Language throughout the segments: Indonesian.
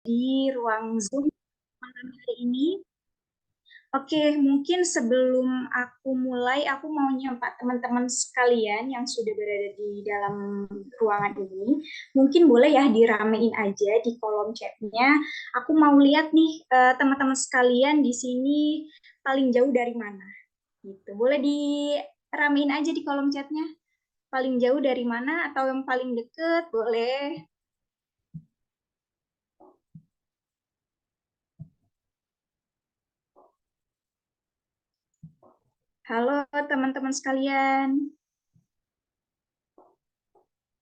di ruang Zoom malam hari ini. Oke, mungkin sebelum aku mulai, aku mau nyapa teman-teman sekalian yang sudah berada di dalam ruangan ini. Mungkin boleh ya diramein aja di kolom chatnya. Aku mau lihat nih teman-teman sekalian di sini paling jauh dari mana. Gitu. Boleh diramein aja di kolom chatnya. Paling jauh dari mana atau yang paling deket, boleh. Halo teman-teman sekalian.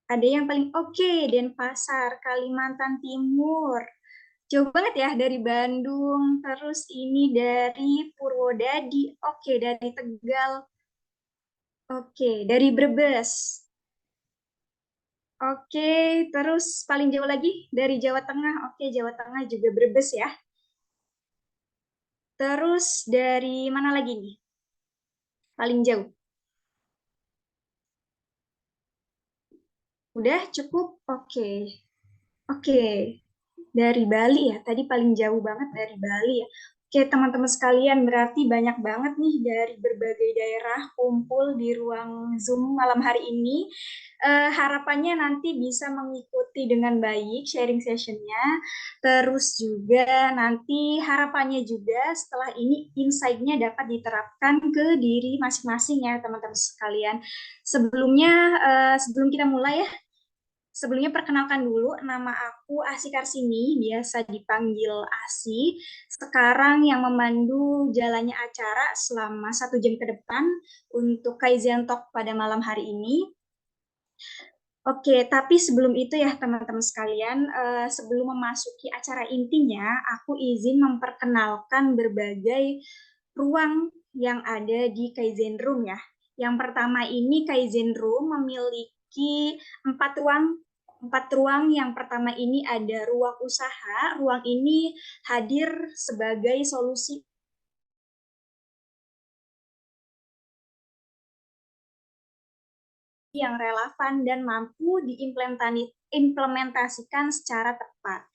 Ada yang paling oke, Denpasar, Kalimantan Timur. Jauh banget ya dari Bandung. Terus ini dari Purwodadi. Oke, dari Tegal. Oke, dari Brebes. Oke, terus paling jauh lagi dari Jawa Tengah. Oke, Jawa Tengah juga Brebes ya. Terus dari mana lagi nih? Paling jauh. Udah cukup? Oke. Oke. Dari Bali ya, tadi paling jauh banget dari Bali ya. Oke, teman-teman sekalian, berarti banyak banget nih dari berbagai daerah kumpul di ruang Zoom malam hari ini. Harapannya nanti bisa mengikuti dengan baik sharing sessionnya. Terus juga nanti harapannya juga setelah ini insight-nya dapat diterapkan ke diri masing-masing ya teman-teman sekalian. Sebelum kita mulai ya, sebelumnya perkenalkan dulu, nama aku Asi Karsini, biasa dipanggil Asi. Sekarang yang memandu jalannya acara selama 1 jam ke depan untuk Kaizen Talk pada malam hari ini. Oke, tapi sebelum itu ya teman-teman sekalian, sebelum memasuki acara intinya, aku izin memperkenalkan berbagai ruang yang ada di Kaizen Room ya. Yang pertama ini Kaizen Room memiliki 4 ruang. 4 ruang yang pertama ini ada ruang usaha. Ruang ini hadir sebagai solusi yang relevan dan mampu diimplementasikan secara tepat.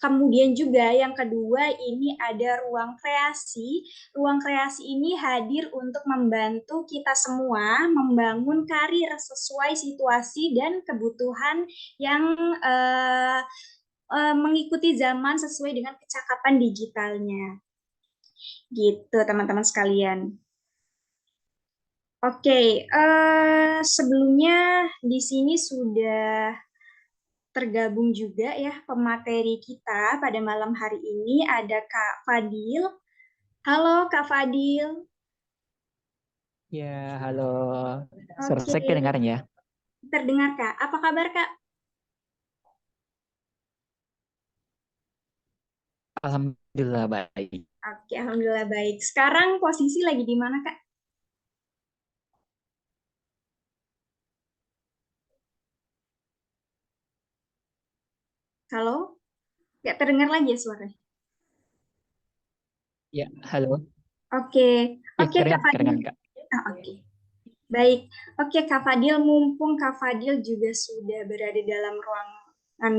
Kemudian juga yang kedua ini ada ruang kreasi. Ruang kreasi ini hadir untuk membantu kita semua membangun karir sesuai situasi dan kebutuhan yang mengikuti zaman sesuai dengan kecakapan digitalnya. Gitu teman-teman sekalian. Oke, sebelumnya di sini sudah tergabung juga ya pemateri kita pada malam hari ini ada Kak Fadil. Halo Kak Fadil. Ya, halo. Oke, Sersek kedengaran ya? terdengar Kak. Apa kabar Kak? Alhamdulillah baik. Oke, Alhamdulillah baik. Sekarang posisi lagi di mana Kak? Halo? Gak terdengar lagi ya suaranya? Ya, halo. Oke, Ya, oke Kak kedengaran, Fadil. kedengaran, Kak. Oke. Baik, oke Kak Fadil, mumpung Kak Fadil juga sudah berada dalam ruangan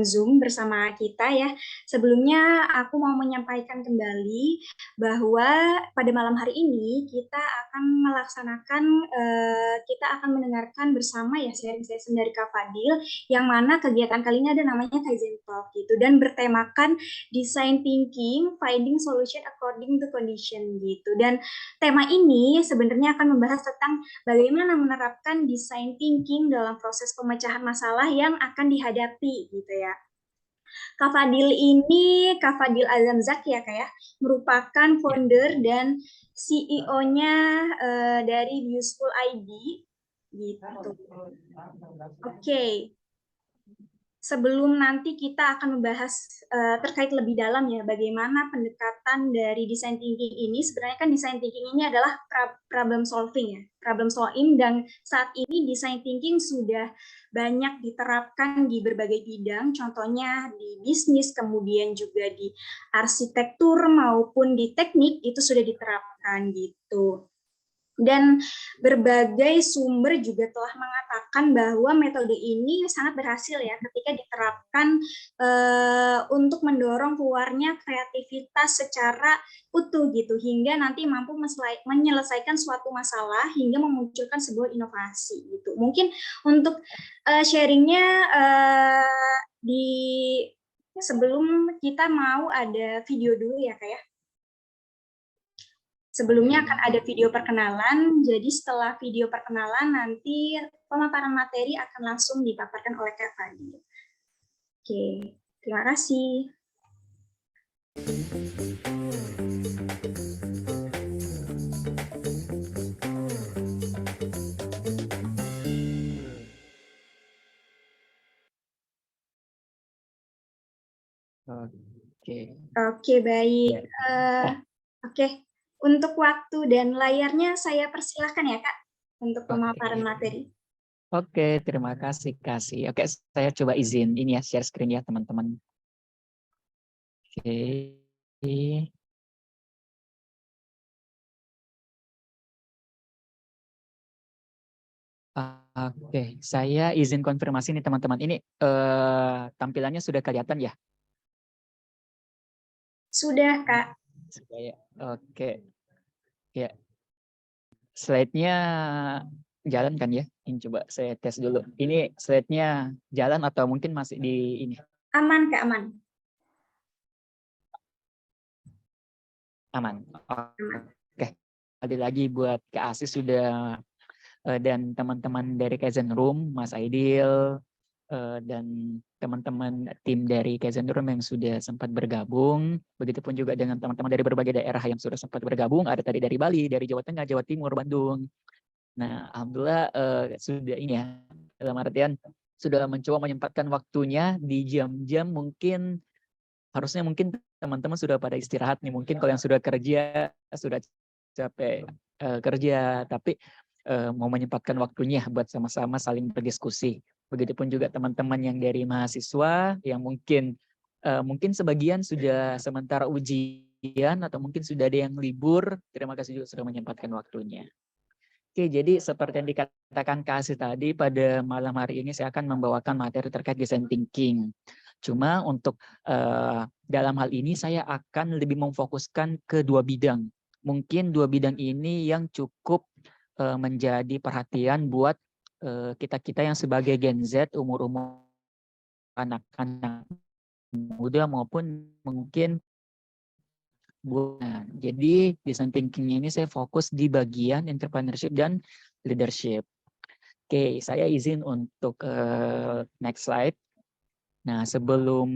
Zoom bersama kita ya. Sebelumnya aku mau menyampaikan kembali bahwa pada malam hari ini kita akan mendengarkan bersama ya sharing session dari Kak Fadil, yang mana kegiatan kali ini ada namanya Kaizen Talk gitu dan bertemakan design thinking, finding solution according to condition gitu. Dan tema ini sebenarnya akan membahas tentang bagaimana menerapkan design thinking dalam proses pemecahan masalah yang akan dihadapi gitu ya. Kak Fadil ini, Kak Fadil Azamzak ya kayak merupakan Ya. founder dan CEO-nya dari Useful ID gitu. Oke, sebelum nanti kita akan membahas terkait lebih dalam ya bagaimana pendekatan dari design thinking ini. Sebenarnya kan design thinking ini adalah problem solving ya, problem solving, dan saat ini design thinking sudah banyak diterapkan di berbagai bidang, contohnya di bisnis, kemudian juga di arsitektur maupun di teknik itu sudah diterapkan gitu. Dan berbagai sumber juga telah mengatakan bahwa metode ini sangat berhasil ya ketika diterapkan untuk mendorong keluarnya kreativitas secara utuh gitu, hingga nanti mampu menyelesaikan suatu masalah hingga memunculkan sebuah inovasi gitu. Mungkin untuk sharingnya di sebelum kita mau ada video dulu ya Kak ya. Sebelumnya akan ada video perkenalan, jadi setelah video perkenalan nanti pemaparan materi akan langsung dipaparkan oleh Kak Fadil. Oke, terima kasih. Oke, baik. Oke, untuk waktu dan layarnya saya persilahkan ya Kak untuk pemaparan materi. Oke, terima kasih Kasih. Oke, saya coba izin ini ya share screen ya teman-teman. Oke. Oke, saya izin konfirmasi nih teman-teman. Ini tampilannya sudah kelihatan ya? Sudah Kak. Oke. Ya. Slide-nya jalan kan ya? Ini coba saya tes dulu. Ini slide-nya jalan atau mungkin masih di ini? Aman Kak, aman. Aman. Oke. Ada lagi buat Kak Asis sudah dan teman-teman dari Kaizen Room, Mas Aidil, dan teman-teman tim dari Kaizen Room yang sudah sempat bergabung. Begitupun juga dengan teman-teman dari berbagai daerah yang sudah sempat bergabung. Ada tadi dari Bali, dari Jawa Tengah, Jawa Timur, Bandung. Nah, alhamdulillah sudah ini ya, dalam artian sudah mencoba menyempatkan waktunya di jam-jam mungkin harusnya mungkin teman-teman sudah pada istirahat nih. Mungkin kalau yang sudah kerja, sudah capek kerja, tapi mau menyempatkan waktunya buat sama-sama saling berdiskusi. Begitupun juga teman-teman yang dari mahasiswa yang mungkin sebagian sudah sementara ujian atau mungkin sudah ada yang libur. Terima kasih juga sudah menyempatkan waktunya. Oke, jadi seperti yang dikatakan Kasih tadi, pada malam hari ini saya akan membawakan materi terkait design thinking. Cuma untuk dalam hal ini saya akan lebih memfokuskan ke dua bidang. Mungkin dua bidang ini yang cukup menjadi perhatian buat kita-kita yang sebagai Gen Z, umur-umur anak-anak muda maupun mungkin Nah, jadi design thinking ini saya fokus di bagian entrepreneurship dan leadership. Oke, saya izin untuk next slide. Nah, sebelum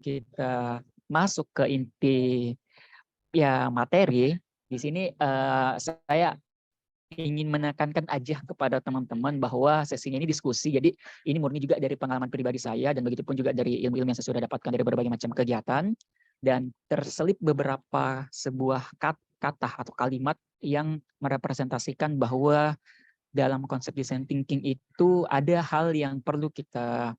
kita masuk ke inti ya materi, di sini saya ingin menekankan aja kepada teman-teman bahwa sesinya ini diskusi. Jadi ini murni juga dari pengalaman pribadi saya dan begitupun juga dari ilmu-ilmu yang saya sudah dapatkan dari berbagai macam kegiatan. Dan terselip beberapa sebuah kata atau kalimat yang merepresentasikan bahwa dalam konsep design thinking itu ada hal yang perlu kita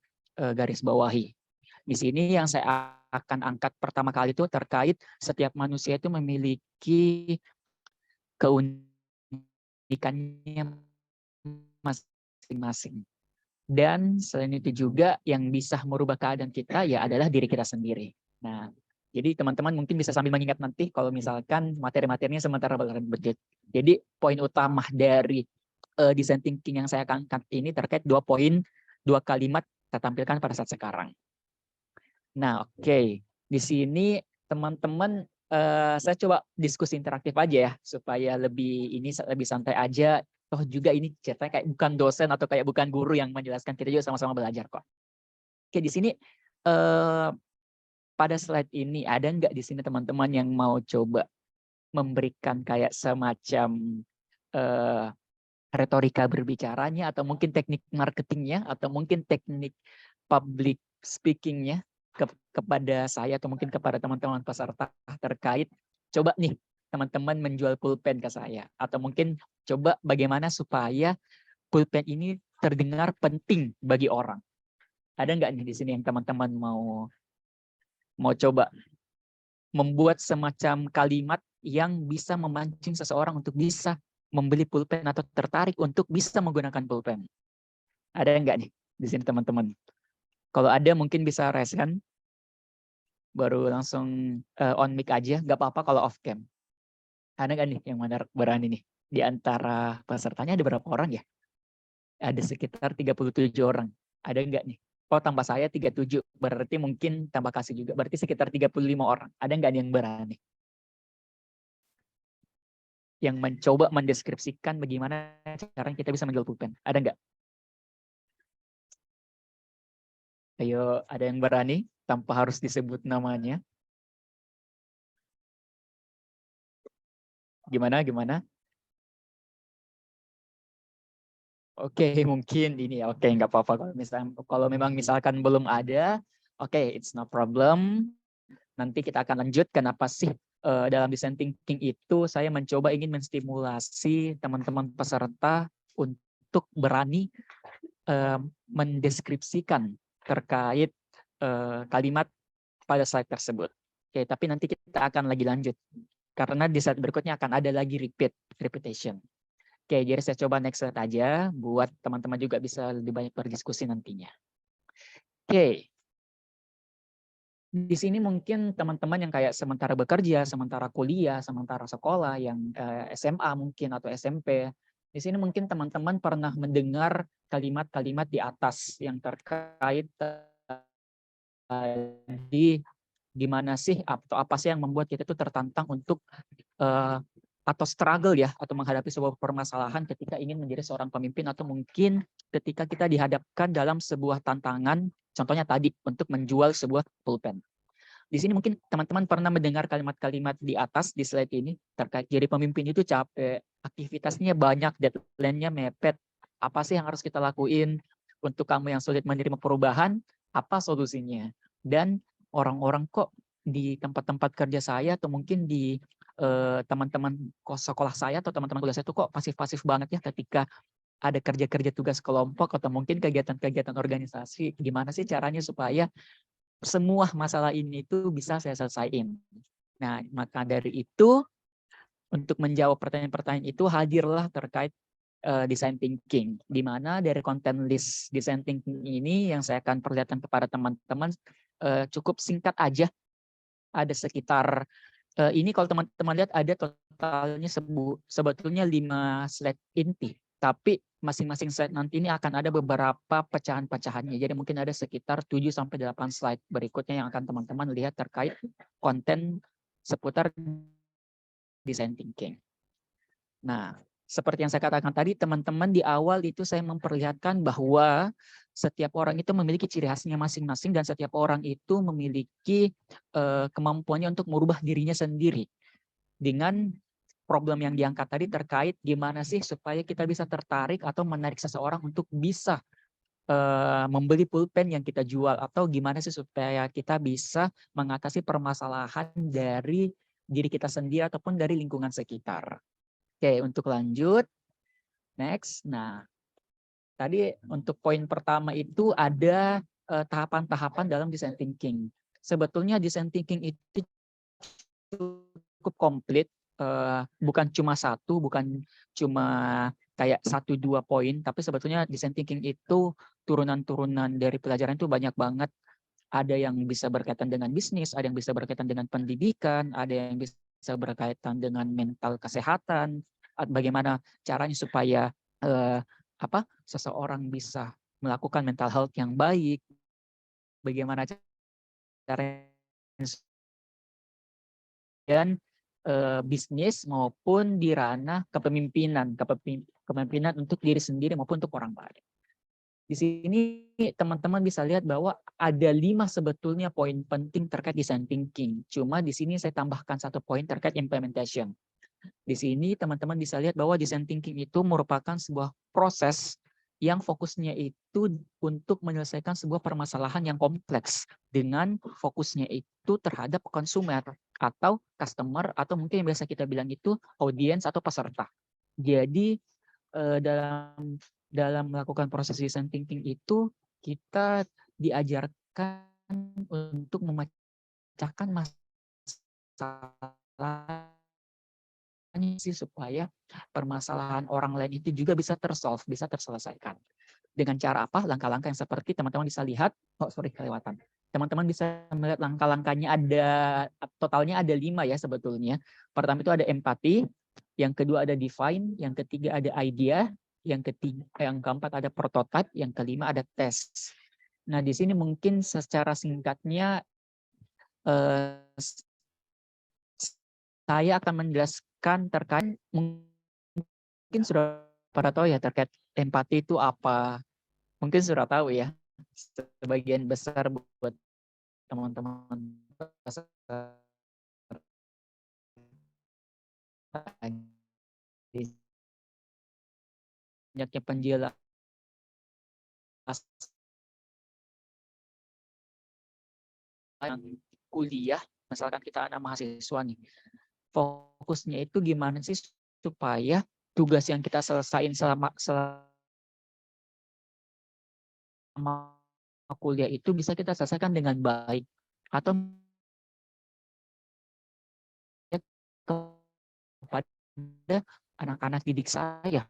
garis bawahi. Di sini yang saya akan angkat pertama kali itu terkait setiap manusia itu memiliki keunikannya masing-masing. Dan selain itu juga yang bisa merubah keadaan kita ya adalah diri kita sendiri. Nah, jadi teman-teman mungkin bisa sambil mengingat nanti kalau misalkan materi-materinya sementara budget. Jadi poin utama dari design thinking yang saya akan angkat ini terkait dua poin, dua kalimat saya tampilkan pada saat sekarang. Nah, oke. Di sini teman-teman saya coba diskusi interaktif aja ya supaya lebih santai aja. Toh juga ini ceritanya kayak bukan dosen atau kayak bukan guru yang menjelaskan, kita juga sama-sama belajar kok. Oke, di sini pada slide ini ada nggak di sini teman-teman yang mau coba memberikan kayak semacam retorika berbicaranya atau mungkin teknik marketingnya atau mungkin teknik public speakingnya kepada saya atau mungkin kepada teman-teman peserta terkait coba nih teman-teman menjual pulpen ke saya atau mungkin coba bagaimana supaya pulpen ini terdengar penting bagi orang. Ada nggak nih di sini yang teman-teman mau coba membuat semacam kalimat yang bisa memancing seseorang untuk bisa membeli pulpen atau tertarik untuk bisa menggunakan pulpen? Ada nggak nih di sini teman-teman? Kalau ada mungkin bisa raise hand, baru langsung on mic aja, nggak apa-apa kalau off cam. Ada nggak nih yang berani nih? Di antara pesertanya ada berapa orang ya? Ada sekitar 37 orang. Ada nggak nih? Oh, tambah saya 37, berarti mungkin tambah kasih juga. Berarti sekitar 35 orang. Ada nggak yang berani? Yang mencoba mendeskripsikan bagaimana caranya kita bisa menjual pulpen. Ada nggak? Ayo, ada yang berani tanpa harus disebut namanya? Gimana? Oke, mungkin ini ya. Oke, nggak apa-apa. Kalau memang misalkan belum ada, oke, it's no problem. Nanti kita akan lanjut. Kenapa sih dalam design thinking itu saya mencoba ingin menstimulasi teman-teman peserta untuk berani mendeskripsikan terkait kalimat pada slide tersebut. Oke, tapi nanti kita akan lagi lanjut karena di slide berikutnya akan ada lagi repetition. Oke, jadi saya coba next slide aja buat teman-teman juga bisa lebih banyak berdiskusi nantinya. Oke. Di sini mungkin teman-teman yang kayak sementara bekerja, sementara kuliah, sementara sekolah, yang SMA mungkin atau SMP. Di sini mungkin teman-teman pernah mendengar kalimat-kalimat di atas yang terkait di gimana sih atau apa sih yang membuat kita itu tertantang untuk atau struggle ya atau menghadapi sebuah permasalahan ketika ingin menjadi seorang pemimpin atau mungkin ketika kita dihadapkan dalam sebuah tantangan, contohnya tadi untuk menjual sebuah pulpen. Di sini mungkin teman-teman pernah mendengar kalimat-kalimat di atas di slide ini terkait jadi pemimpin itu capek, aktivitasnya banyak, deadline-nya mepet. Apa sih yang harus kita lakuin? Untuk kamu yang sulit menerima perubahan, apa solusinya? Dan orang-orang kok di tempat-tempat kerja saya atau mungkin di teman-teman sekolah saya atau teman-teman kuliah saya itu kok pasif-pasif banget ya ketika ada kerja-kerja tugas kelompok atau mungkin kegiatan-kegiatan organisasi. Gimana sih caranya supaya semua masalah ini tuh bisa saya selesaiin. Nah, maka dari itu untuk menjawab pertanyaan-pertanyaan itu hadirlah terkait design thinking, di mana dari konten list design thinking ini yang saya akan perlihatkan kepada teman-teman cukup singkat aja. Ada sekitar ini kalau teman-teman lihat ada totalnya sebetulnya 5 slide inti, tapi masing-masing slide nanti ini akan ada beberapa pecahan-pecahannya. Jadi mungkin ada sekitar 7 sampai 8 slide berikutnya yang akan teman-teman lihat terkait konten seputar design thinking. Nah, seperti yang saya katakan tadi, teman-teman di awal itu saya memperlihatkan bahwa setiap orang itu memiliki ciri khasnya masing-masing dan setiap orang itu memiliki kemampuannya untuk merubah dirinya sendiri. Dengan problem yang diangkat tadi terkait gimana sih supaya kita bisa tertarik atau menarik seseorang untuk bisa membeli pulpen yang kita jual, atau gimana sih supaya kita bisa mengatasi permasalahan dari diri kita sendiri ataupun dari lingkungan sekitar. Oke, untuk lanjut, next. Nah, tadi untuk poin pertama itu ada tahapan-tahapan dalam design thinking. Sebetulnya design thinking itu cukup komplit, bukan cuma satu, bukan cuma kayak 1-2 poin, tapi sebetulnya design thinking itu turunan-turunan dari pelajaran itu banyak banget. Ada yang bisa berkaitan dengan bisnis, ada yang bisa berkaitan dengan pendidikan, ada yang bisa berkaitan dengan mental kesehatan, bagaimana caranya supaya seseorang bisa melakukan mental health yang baik, bagaimana caranya dan bisnis maupun di ranah kepemimpinan untuk diri sendiri maupun untuk orang lain. Di sini teman-teman bisa lihat bahwa ada 5 sebetulnya poin penting terkait design thinking. Cuma di sini saya tambahkan 1 poin terkait implementation. Di sini teman-teman bisa lihat bahwa design thinking itu merupakan sebuah proses yang fokusnya itu untuk menyelesaikan sebuah permasalahan yang kompleks dengan fokusnya itu terhadap konsumer atau customer atau mungkin yang biasa kita bilang itu audiens atau peserta. Jadi dalam melakukan proses design thinking itu kita diajarkan untuk memecahkan masalah sih supaya permasalahan orang lain itu juga bisa tersolve, bisa terselesaikan. Dengan cara apa? Langkah-langkah yang seperti teman-teman bisa lihat, kelewatan. Teman-teman bisa melihat langkah-langkahnya totalnya ada 5 ya sebetulnya. Pertama itu ada empati, yang kedua ada define, yang ketiga ada idea, yang keempat ada prototype, yang kelima ada test. Nah, di sini mungkin secara singkatnya saya akan menjelaskan terkait, mungkin sudah pada tahu ya terkait empati itu apa. Mungkin sudah tahu ya, sebagian besar buat teman-teman banyaknya penjelasan kuliah, misalkan kita anak mahasiswa nih, fokusnya itu gimana sih supaya tugas yang kita selesaiin selama kuliah itu bisa kita selesaikan dengan baik, atau kepada anak-anak didik saya.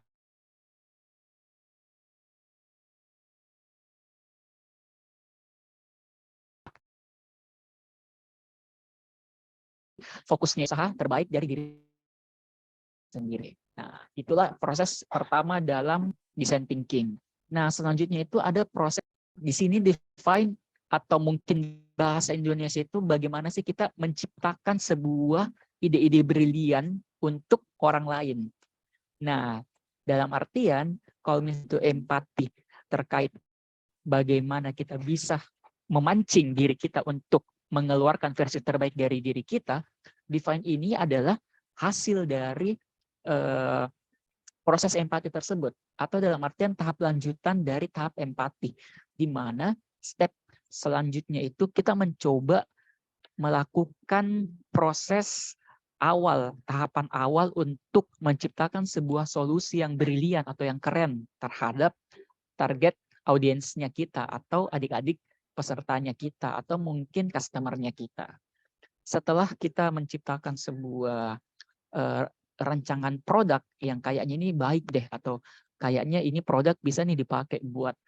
Fokusnya usaha terbaik dari diri sendiri. Nah, itulah proses pertama dalam design thinking. Nah, selanjutnya itu ada proses di sini define, atau mungkin bahasa Indonesia itu bagaimana sih kita menciptakan sebuah ide-ide brilian untuk orang lain. Nah, dalam artian kalau misalnya itu empati terkait bagaimana kita bisa memancing diri kita untuk mengeluarkan versi terbaik dari diri kita, define ini adalah hasil dari proses empati tersebut, atau dalam artian tahap lanjutan dari tahap empati, di mana step selanjutnya itu kita mencoba melakukan proses awal, tahapan awal untuk menciptakan sebuah solusi yang brilian atau yang keren terhadap target audiensnya kita, atau adik-adik pesertanya kita, atau mungkin customer-nya kita. Setelah kita menciptakan sebuah rancangan produk yang kayaknya ini baik deh, atau kayaknya ini produk bisa nih dipakai buat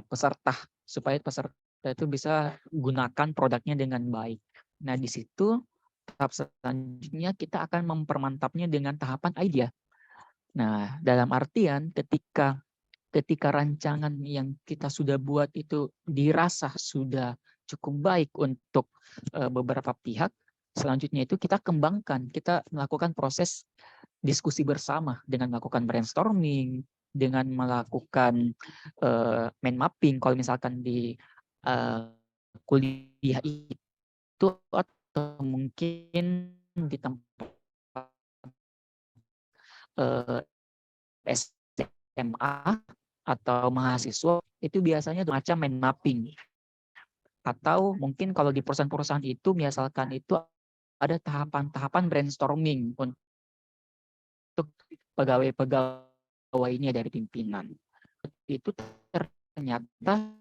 peserta, supaya peserta itu bisa gunakan produknya dengan baik. Nah, di situ tahap selanjutnya kita akan mempermantapnya dengan tahapan idea. Nah, dalam artian ketika rancangan yang kita sudah buat itu dirasa sudah cukup baik untuk beberapa pihak, selanjutnya itu kita kembangkan, kita melakukan proses diskusi bersama dengan melakukan brainstorming, dengan melakukan mind mapping kalau misalkan di kuliah itu, atau mungkin di tempat SMA atau mahasiswa itu biasanya macam mind mapping, atau mungkin kalau di perusahaan-perusahaan itu misalkan itu ada tahapan-tahapan brainstorming untuk pegawai-pegawainya dari pimpinan. Itu ternyata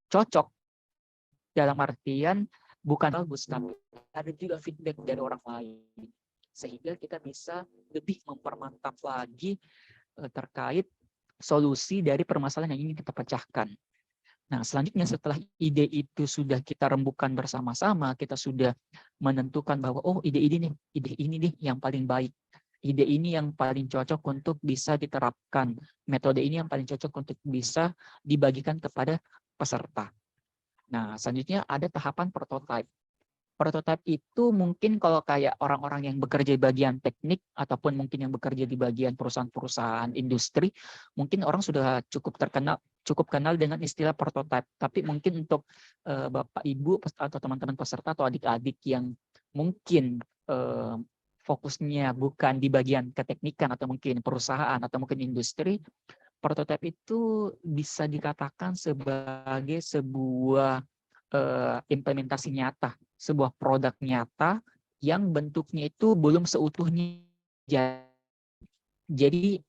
cocok, dalam artian bukan bagus, tapi ada juga feedback dari orang lain, sehingga kita bisa lebih mempermantap lagi terkait solusi dari permasalahan yang ingin kita pecahkan. Nah, selanjutnya setelah ide itu sudah kita rembukan bersama-sama, kita sudah menentukan bahwa oh ide ini nih yang paling baik. Ide ini yang paling cocok untuk bisa diterapkan. Metode ini yang paling cocok untuk bisa dibagikan kepada peserta. Nah, selanjutnya ada tahapan prototype. Prototype itu mungkin kalau kayak orang-orang yang bekerja di bagian teknik, ataupun mungkin yang bekerja di bagian perusahaan-perusahaan industri, mungkin orang sudah cukup kenal dengan istilah prototype. Tapi mungkin untuk Bapak Ibu atau teman-teman peserta atau adik-adik yang mungkin fokusnya bukan di bagian keteknikan, atau mungkin perusahaan atau mungkin industri, prototype itu bisa dikatakan sebagai sebuah implementasi nyata, sebuah produk nyata yang bentuknya itu belum seutuhnya. Jadi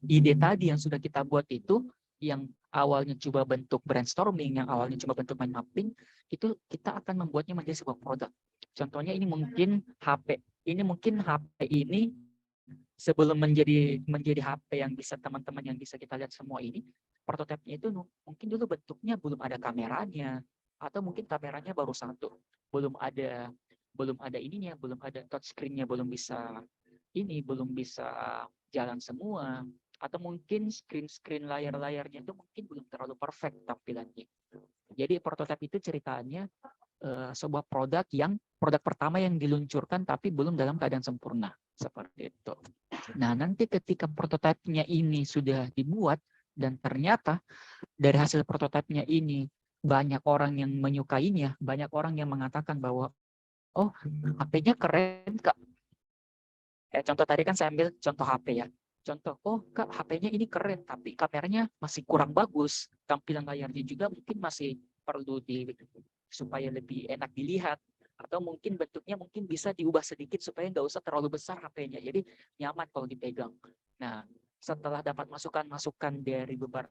ide tadi yang sudah kita buat itu, yang awalnya coba bentuk brainstorming, yang awalnya coba bentuk mind mapping, itu kita akan membuatnya menjadi sebuah produk. Contohnya ini mungkin HP. Ini mungkin HP ini sebelum menjadi HP yang bisa teman-teman yang bisa kita lihat semua ini, prototipenya itu mungkin dulu bentuknya belum ada kameranya, atau mungkin kameranya baru satu, belum ada ininya, belum ada touchscreen-nya, belum bisa jalan semua, atau mungkin screen layar-layarnya itu mungkin belum terlalu perfect tampilannya. Jadi prototipe itu ceritanya sebuah produk pertama yang diluncurkan tapi belum dalam keadaan sempurna, seperti itu. Nah, nanti ketika prototipenya ini sudah dibuat dan ternyata dari hasil prototipenya ini banyak orang yang menyukainya, banyak orang yang mengatakan bahwa oh, HP-nya keren, Kak. Contoh tadi kan saya ambil contoh HP ya. Contoh, oh Kak, HP-nya ini keren, tapi kameranya masih kurang bagus. Tampilan layarnya juga mungkin masih perlu supaya lebih enak dilihat. Atau mungkin bentuknya mungkin bisa diubah sedikit supaya nggak usah terlalu besar HP-nya. Jadi nyaman kalau dipegang. Nah, setelah dapat masukan-masukan dari beberapa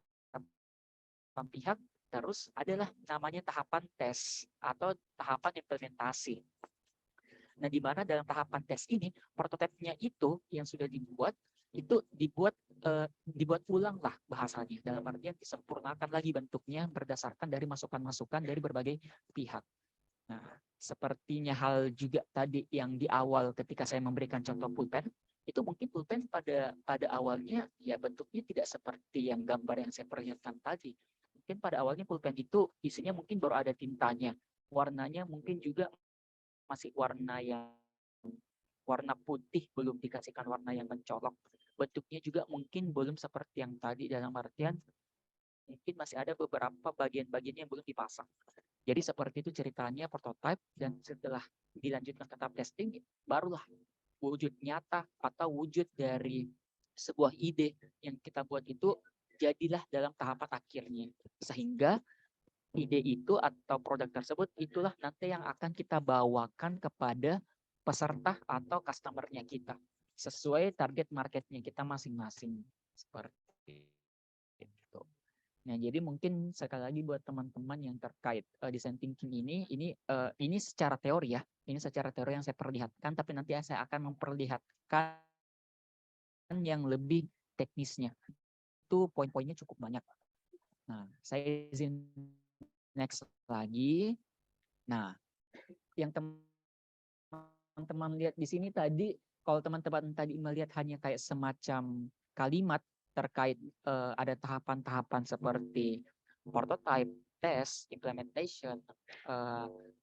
pihak, terus adalah namanya tahapan tes atau tahapan implementasi. Nah, di mana dalam tahapan tes ini, prototipenya itu yang sudah dibuat, itu dibuat ulang lah bahasanya. Dalam artian disempurnakan lagi bentuknya berdasarkan dari masukan-masukan dari berbagai pihak. Nah, sepertinya hal juga tadi yang di awal ketika saya memberikan contoh pulpen, itu mungkin pulpen pada awalnya ya bentuknya tidak seperti yang gambar yang saya perlihatkan tadi. Mungkin pada awalnya pulpen itu isinya mungkin baru ada tintanya, warnanya mungkin juga masih warna putih, belum dikasihkan warna yang mencolok. Bentuknya juga mungkin belum seperti yang tadi, dalam artian mungkin masih ada beberapa bagian-bagian yang belum dipasang. Jadi seperti itu ceritanya prototype, dan setelah dilanjutkan ke tahap testing, barulah wujud nyata atau wujud dari sebuah ide yang kita buat itu jadilah dalam tahapan akhirnya. Sehingga ide itu atau produk tersebut itulah nanti yang akan kita bawakan kepada peserta atau customer-nya kita sesuai target marketnya kita masing-masing, seperti itu. Nah, jadi mungkin sekali lagi buat teman-teman yang terkait design thinking ini secara teori ya, ini secara teori yang saya perlihatkan, tapi nanti saya akan memperlihatkan yang lebih teknisnya. Itu poin-poinnya cukup banyak. Nah, saya izin next lagi. Nah, yang teman-teman lihat di sini tadi, kalau teman-teman tadi melihat hanya kayak semacam kalimat terkait ada tahapan-tahapan seperti prototype, test, implementation,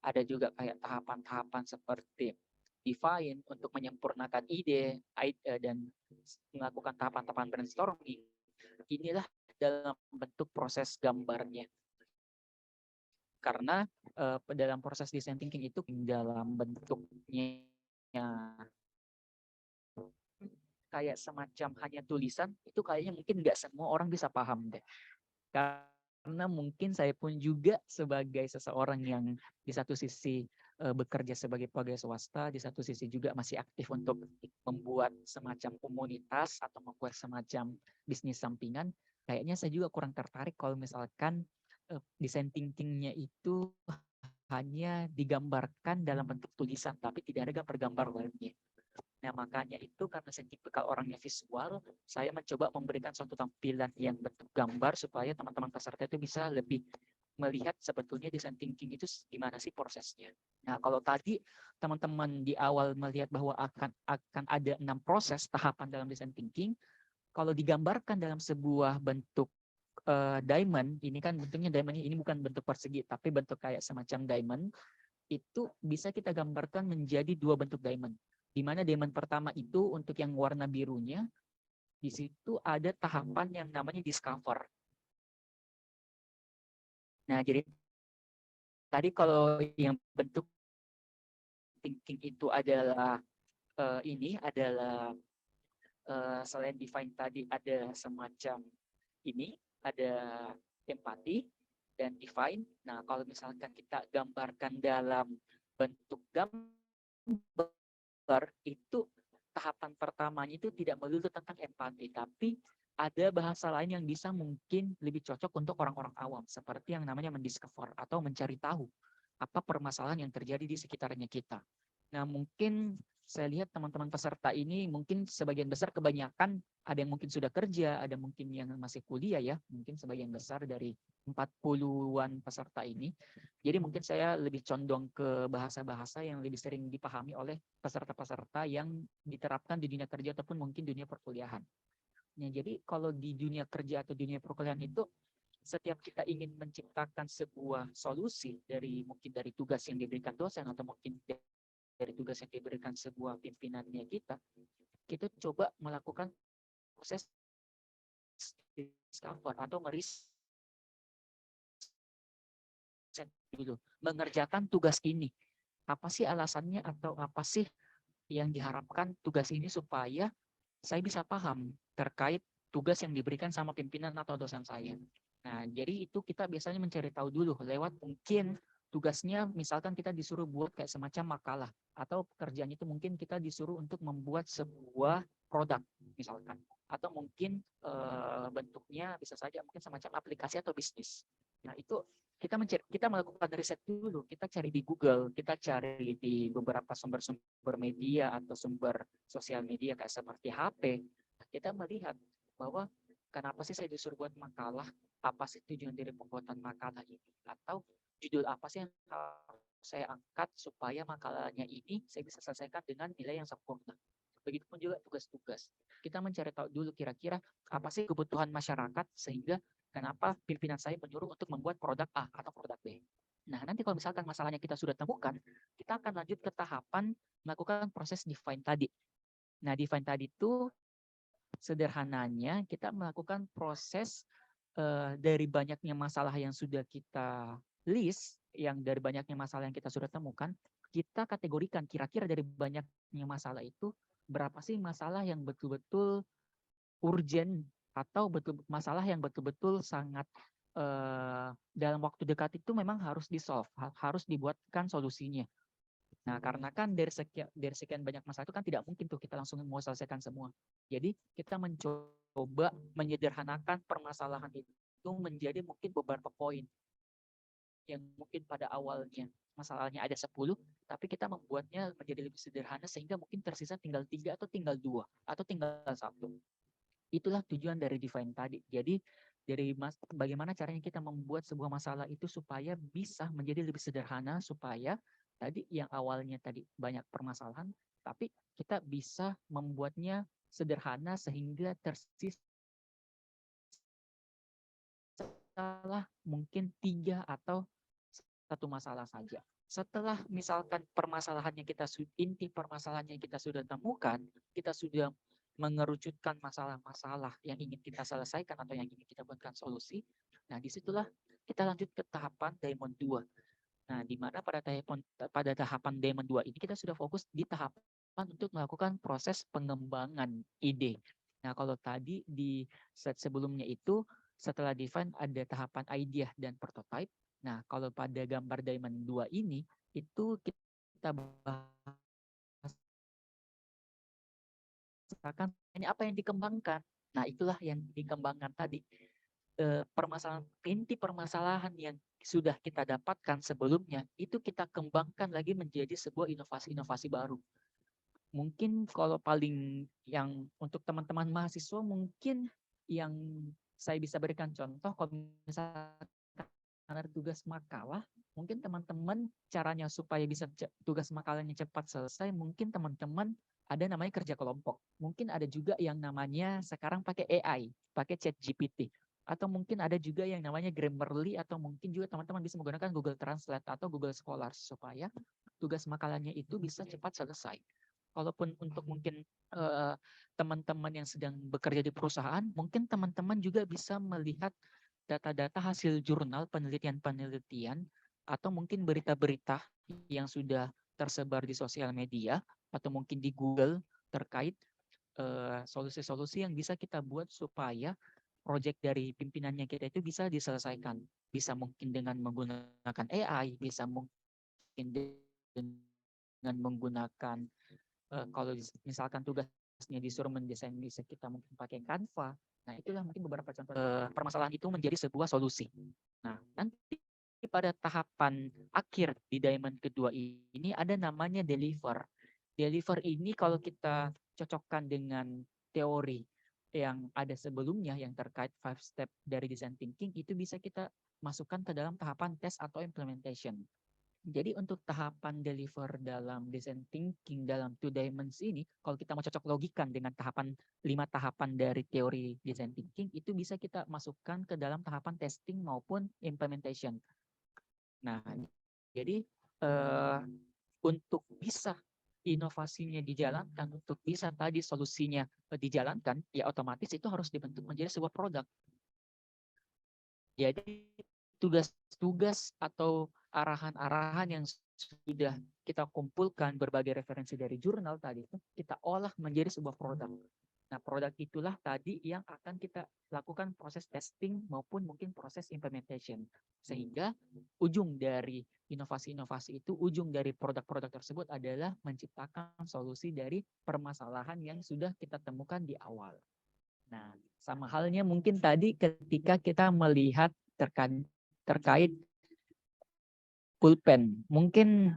ada juga kayak tahapan-tahapan seperti define untuk menyempurnakan ide dan melakukan tahapan-tahapan brainstorming. Inilah dalam bentuk proses gambarnya. Karena dalam proses design thinking itu dalam bentuknya kayak semacam hanya tulisan, itu kayaknya mungkin nggak semua orang bisa paham deh. Karena mungkin saya pun juga sebagai seseorang yang di satu sisi bekerja sebagai pegawai swasta, di satu sisi juga masih aktif untuk membuat semacam komunitas atau membuat semacam bisnis sampingan, kayaknya saya juga kurang tertarik kalau misalkan design thinking-nya itu hanya digambarkan dalam bentuk tulisan, tapi tidak ada gambar-gambar lainnya. Nah, makanya itu karena saya tipikal orangnya visual, saya mencoba memberikan suatu tampilan yang bentuk gambar supaya teman-teman peserta itu bisa lebih melihat sebetulnya design thinking itu gimana sih prosesnya. Nah, kalau tadi teman-teman di awal melihat bahwa akan ada 6 proses tahapan dalam design thinking, kalau digambarkan dalam sebuah bentuk diamond, ini kan bentuknya diamond, ini bukan bentuk persegi, tapi bentuk kayak semacam diamond, itu bisa kita gambarkan menjadi 2 bentuk diamond. Di mana diamond pertama itu untuk yang warna birunya, di situ ada tahapan yang namanya discover. Nah, jadi tadi kalau yang bentuk thinking itu adalah selain define tadi ada semacam ini, ada empati dan define. Nah, kalau misalkan kita gambarkan dalam bentuk gambar itu tahapan pertamanya itu tidak melulu tentang empati, tapi ada bahasa lain yang bisa mungkin lebih cocok untuk orang-orang awam, seperti yang namanya mendiscover atau mencari tahu apa permasalahan yang terjadi di sekitarnya kita. Nah, mungkin saya lihat teman-teman peserta ini mungkin sebagian besar, kebanyakan ada yang mungkin sudah kerja, ada mungkin yang masih kuliah ya, mungkin sebagian besar dari 40-an peserta ini. Jadi mungkin saya lebih condong ke bahasa-bahasa yang lebih sering dipahami oleh peserta-peserta yang diterapkan di dunia kerja ataupun mungkin dunia perkuliahan. Nah, jadi kalau di dunia kerja atau dunia perkuliahan itu, setiap kita ingin menciptakan sebuah solusi dari mungkin dari tugas yang diberikan dosen atau mungkin dari tugas yang diberikan sebuah pimpinannya kita coba melakukan proses discover atau meriset dulu, mengerjakan tugas ini. Apa sih alasannya atau apa sih yang diharapkan tugas ini supaya saya bisa paham terkait tugas yang diberikan sama pimpinan atau dosen saya. Nah, jadi itu kita biasanya mencari tahu dulu lewat mungkin tugasnya, misalkan kita disuruh buat kayak semacam makalah, atau pekerjaan itu mungkin kita disuruh untuk membuat sebuah produk, misalkan. Atau mungkin bentuknya bisa saja mungkin semacam aplikasi atau bisnis. Nah, itu kita melakukan riset dulu, kita cari di Google, kita cari di beberapa sumber-sumber media atau sumber sosial media kayak seperti HP. Kita melihat bahwa kenapa sih saya disuruh buat makalah, apa sih tujuan dari pembuatan makalah ini, atau judul apa sih yang harus saya angkat supaya makalahnya ini saya bisa selesaikan dengan nilai yang sempurna. Begitupun juga tugas-tugas. Kita mencari tahu dulu kira-kira apa sih kebutuhan masyarakat sehingga kenapa pimpinan saya menyuruh untuk membuat produk A atau produk B. Nah, nanti kalau misalkan masalahnya kita sudah temukan, kita akan lanjut ke tahapan melakukan proses define tadi. Nah, define tadi itu sederhananya kita melakukan proses dari banyaknya masalah yang sudah kita list, yang dari banyaknya masalah yang kita sudah temukan, kita kategorikan kira-kira dari banyaknya masalah itu berapa sih masalah yang betul-betul urgent atau masalah yang betul-betul sangat dalam waktu dekat itu memang harus di-solve, harus dibuatkan solusinya. Nah, karena kan dari sekian banyak masalah itu kan tidak mungkin tuh kita langsung mau selesaikan semua. Jadi kita mencoba menyederhanakan permasalahan itu menjadi mungkin beberapa poin yang mungkin pada awalnya masalahnya ada 10, tapi kita membuatnya menjadi lebih sederhana sehingga mungkin tersisa tinggal 3 atau tinggal 2 atau tinggal 1. Itulah tujuan dari define tadi. Jadi dari bagaimana caranya kita membuat sebuah masalah itu supaya bisa menjadi lebih sederhana, supaya tadi yang awalnya tadi banyak permasalahan, tapi kita bisa membuatnya sederhana sehingga tersisa mungkin 3 atau 1 masalah saja. Setelah misalkan permasalahannya inti permasalahannya kita sudah temukan, kita sudah mengerucutkan masalah-masalah yang ingin kita selesaikan atau yang ingin kita buatkan solusi. Nah, disitulah kita lanjut ke tahapan Diamond 2. Nah, di mana pada tahapan Diamond 2 ini kita sudah fokus di tahapan untuk melakukan proses pengembangan ide. Nah, kalau tadi di set sebelumnya itu setelah define ada tahapan idea dan prototype. Nah, kalau pada gambar Diamond 2 ini itu kita bahas misalkan ini apa yang dikembangkan. Nah, itulah yang dikembangkan tadi. Inti permasalahan yang sudah kita dapatkan sebelumnya, itu kita kembangkan lagi menjadi sebuah inovasi-inovasi baru. Mungkin kalau paling yang untuk teman-teman mahasiswa mungkin yang saya bisa berikan contoh, kalau misalkan ada tugas makalah, mungkin teman-teman caranya supaya bisa tugas makalahnya cepat selesai, mungkin teman-teman ada namanya kerja kelompok. Mungkin ada juga yang namanya sekarang pakai AI, pakai ChatGPT. Atau mungkin ada juga yang namanya Grammarly, atau mungkin juga teman-teman bisa menggunakan Google Translate atau Google Scholar supaya tugas makalahnya itu bisa cepat selesai. Kalaupun untuk mungkin teman-teman yang sedang bekerja di perusahaan, mungkin teman-teman juga bisa melihat data-data hasil jurnal penelitian-penelitian atau mungkin berita-berita yang sudah tersebar di sosial media atau mungkin di Google terkait solusi-solusi yang bisa kita buat supaya proyek dari pimpinannya kita itu bisa diselesaikan. Bisa mungkin dengan menggunakan AI, bisa mungkin dengan menggunakan kalau misalkan tugasnya disuruh mendesain, bisa kita mungkin pakai Canva. Nah, itulah mungkin beberapa contoh permasalahan itu menjadi sebuah solusi. Nah, nanti pada tahapan akhir di diamond kedua ini ada namanya deliver. Deliver ini kalau kita cocokkan dengan teori yang ada sebelumnya yang terkait 5 step dari design thinking, itu bisa kita masukkan ke dalam tahapan test atau implementation. Jadi untuk tahapan deliver dalam design thinking dalam 2 dimensions ini, kalau kita mau cocok logikan dengan 5 tahapan dari teori design thinking, itu bisa kita masukkan ke dalam tahapan testing maupun implementation. Nah, jadi untuk bisa inovasinya dijalankan, untuk bisa tadi solusinya dijalankan, ya otomatis itu harus dibentuk menjadi sebuah produk. Jadi tugas-tugas atau arahan-arahan yang sudah kita kumpulkan berbagai referensi dari jurnal tadi itu kita olah menjadi sebuah produk. Nah, produk itulah tadi yang akan kita lakukan proses testing maupun mungkin proses implementation. Sehingga ujung dari inovasi-inovasi itu, ujung dari produk-produk tersebut adalah menciptakan solusi dari permasalahan yang sudah kita temukan di awal. Nah, sama halnya mungkin tadi ketika kita melihat terkait pulpen. Mungkin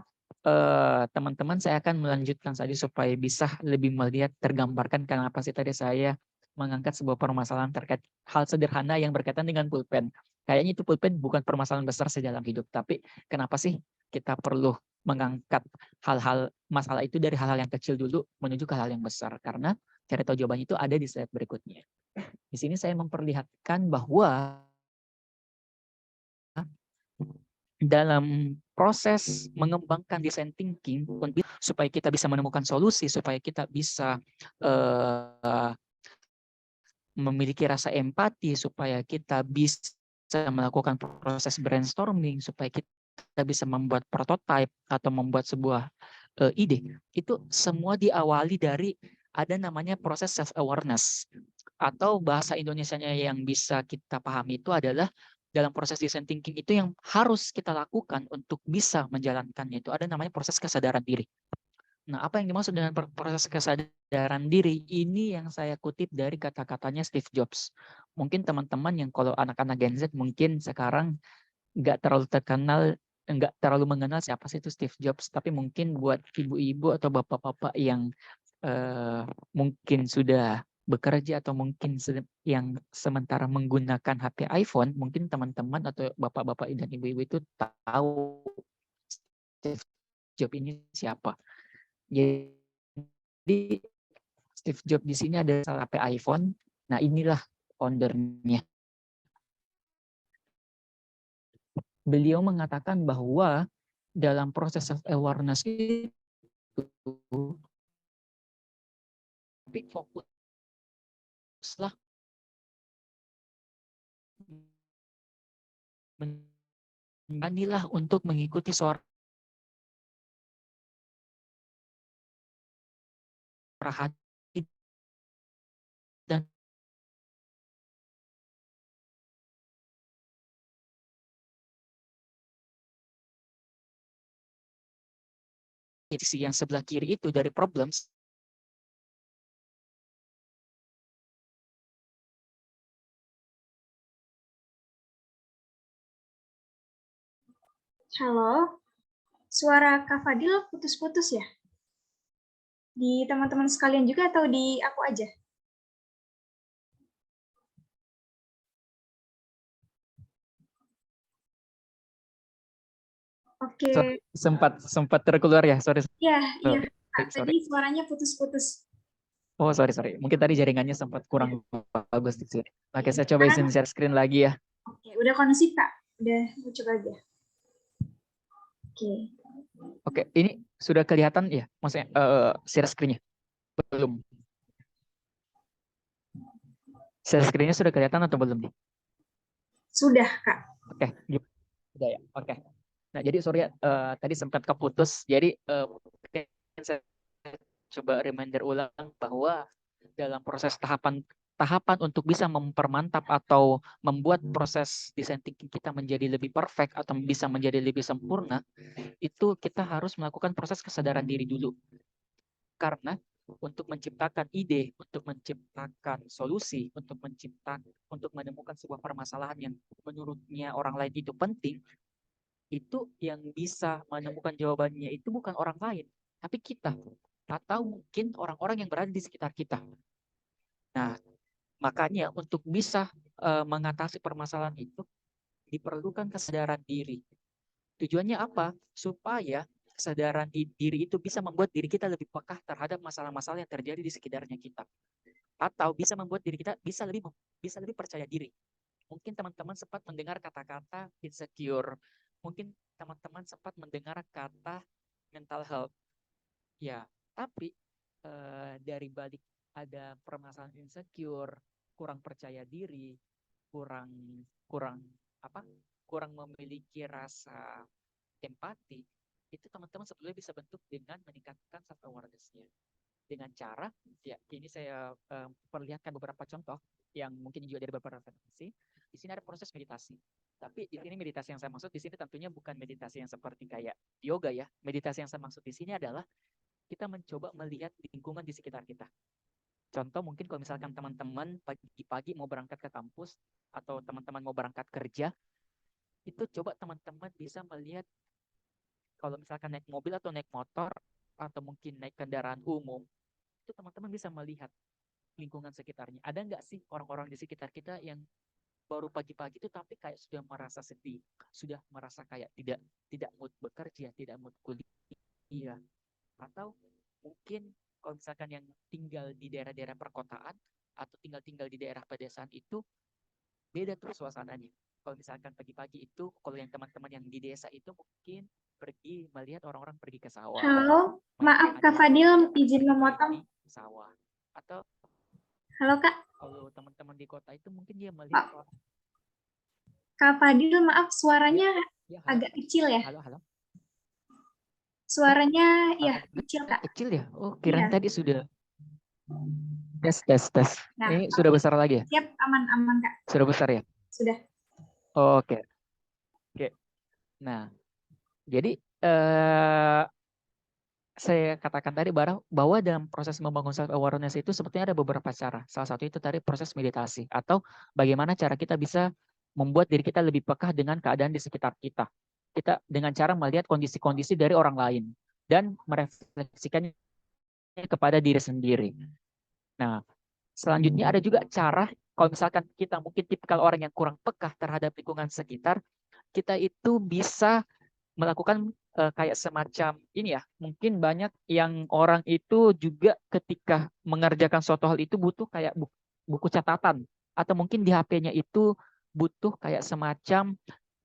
teman-teman saya akan melanjutkan saja supaya bisa lebih melihat tergambarkan kenapa sih tadi saya mengangkat sebuah permasalahan terkait hal sederhana yang berkaitan dengan pulpen. Kayaknya itu pulpen bukan permasalahan besar dalam hidup, tapi kenapa sih kita perlu mengangkat hal-hal masalah itu dari hal-hal yang kecil dulu menuju ke hal yang besar? Karena cari tahu jawabannya itu ada di slide berikutnya. Di sini saya memperlihatkan bahwa dalam proses mengembangkan design thinking supaya kita bisa menemukan solusi, supaya kita bisa memiliki rasa empati, supaya kita bisa melakukan proses brainstorming, supaya kita bisa membuat prototype atau membuat sebuah ide. Itu semua diawali dari ada namanya proses self awareness, atau bahasa Indonesianya yang bisa kita pahami itu adalah dalam proses design thinking itu yang harus kita lakukan untuk bisa menjalankannya itu ada namanya proses kesadaran diri. Nah, apa yang dimaksud dengan proses kesadaran diri? Ini yang saya kutip dari kata-katanya Steve Jobs. Mungkin teman-teman yang kalau anak-anak Gen Z mungkin sekarang nggak terlalu terkenal, nggak terlalu mengenal siapa sih itu Steve Jobs. Tapi mungkin buat ibu-ibu atau bapak-bapak yang mungkin sudah bekerja atau mungkin yang sementara menggunakan HP iPhone, mungkin teman-teman atau bapak-bapak dan ibu-ibu itu tahu Steve Jobs ini siapa. Jadi Steve Jobs di sini ada HP iPhone. Nah, inilah foundernya. Beliau mengatakan bahwa dalam proses self awareness itu tapi fokuslah beranilah untuk mengikuti suara hati dan sisi yang sebelah kiri itu dari problems. Halo, suara Kak Fadil putus-putus ya? Di teman-teman sekalian juga atau di aku aja? Oke. Sorry, sempat terkeluar ya, sorry. Iya, iya. Kak, Sorry. tadi suaranya putus-putus. Oh, sorry. Mungkin tadi jaringannya sempat kurang bagus di sini. Oke, saya coba izin share screen lagi ya. Oke, udah kondusif, Kak. Udah, coba aja. Oke, ini sudah kelihatan ya, maksudnya share screen-nya? Belum. Share screen-nya sudah kelihatan atau belum nih? Sudah, Kak. Oke, sudah ya. Oke. Nah, jadi sorry ya, tadi sempat keputus. Jadi saya coba reminder ulang bahwa dalam proses tahapan untuk bisa mempermantap atau membuat proses design thinking kita menjadi lebih perfect atau bisa menjadi lebih sempurna, itu kita harus melakukan proses kesadaran diri dulu. Karena untuk menciptakan ide, untuk menciptakan solusi, untuk menemukan sebuah permasalahan yang menurutnya orang lain itu penting, itu yang bisa menemukan jawabannya itu bukan orang lain, tapi kita, atau mungkin orang-orang yang berada di sekitar kita. Nah, makanya untuk bisa mengatasi permasalahan itu diperlukan kesadaran diri. Tujuannya apa? Supaya kesadaran diri itu bisa membuat diri kita lebih peka terhadap masalah-masalah yang terjadi di sekitarnya kita. Atau bisa membuat diri kita bisa lebih percaya diri. Mungkin teman-teman sempat mendengar kata-kata insecure. Mungkin teman-teman sempat mendengar kata mental health. Ya, tapi dari balik ada permasalahan insecure, kurang percaya diri, kurang kurang apa? Kurang memiliki rasa empati, itu teman-teman sebetulnya bisa bentuk dengan meningkatkan self awareness-nya. Dengan cara, ya ini saya perlihatkan beberapa contoh yang mungkin juga dari beberapa referensi. Di sini ada proses meditasi. Tapi di sini meditasi yang saya maksud di sini tentunya bukan meditasi yang seperti kayak yoga ya. Meditasi yang saya maksud di sini adalah kita mencoba melihat lingkungan di sekitar kita. Contoh mungkin kalau misalkan teman-teman pagi-pagi mau berangkat ke kampus atau teman-teman mau berangkat kerja, itu coba teman-teman bisa melihat kalau misalkan naik mobil atau naik motor atau mungkin naik kendaraan umum, itu teman-teman bisa melihat lingkungan sekitarnya. Ada nggak sih orang-orang di sekitar kita yang baru pagi-pagi itu tapi kayak sudah merasa sedih, sudah merasa kayak tidak mood bekerja, tidak mood kuliah, atau mungkin kalau misalkan yang tinggal di daerah-daerah perkotaan atau tinggal di daerah pedesaan itu beda tuh suasananya. Kalau misalkan pagi-pagi itu, kalau yang teman-teman yang di desa itu mungkin pergi melihat orang-orang pergi ke sawah, Halo, maaf mainnya Kak adalah Fadil, pergi izin main memotong. di sawah. Atau Halo Kak, kalau teman-teman di kota itu mungkin dia melihat Kak Kak Fadil, maaf ya, suaranya ya halo, agak kecil ya. halo, halo. Oh, Suaranya ya agak kecil Kak. kecil ya. Oh, kirain Iya. tadi sudah tes. Nah, Ini sudah oke. besar lagi ya? Siap, aman-aman Kak. Sudah besar ya? Sudah. Oh, oke. Oke. Nah, jadi saya katakan tadi bahwa dalam proses membangun self awareness itu sebetulnya ada beberapa cara. Salah satu itu tadi proses meditasi atau bagaimana cara kita bisa membuat diri kita lebih peka dengan keadaan di sekitar kita. Kita dengan cara melihat kondisi-kondisi dari orang lain dan merefleksikannya kepada diri sendiri. Nah, selanjutnya ada juga cara kalau misalkan kita mungkin tipikal orang yang kurang peka terhadap lingkungan sekitar, kita itu bisa melakukan kayak semacam ini ya, mungkin banyak yang orang itu juga ketika mengerjakan suatu hal itu butuh kayak buku catatan atau mungkin di HP-nya itu butuh kayak semacam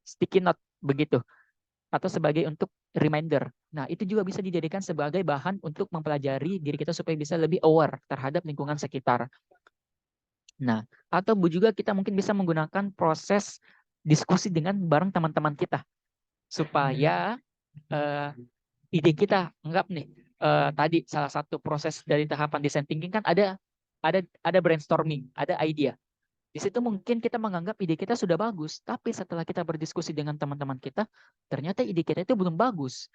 sticky note begitu atau sebagai untuk reminder. Nah, itu juga bisa dijadikan sebagai bahan untuk mempelajari diri kita supaya bisa lebih aware terhadap lingkungan sekitar. Nah, atau juga kita mungkin bisa menggunakan proses diskusi dengan bareng teman-teman kita supaya ide kita anggap nih tadi salah satu proses dari tahapan design thinking kan ada brainstorming, ada idea. Di situ mungkin kita menganggap ide kita sudah bagus, tapi setelah kita berdiskusi dengan teman-teman kita, ternyata ide kita itu belum bagus.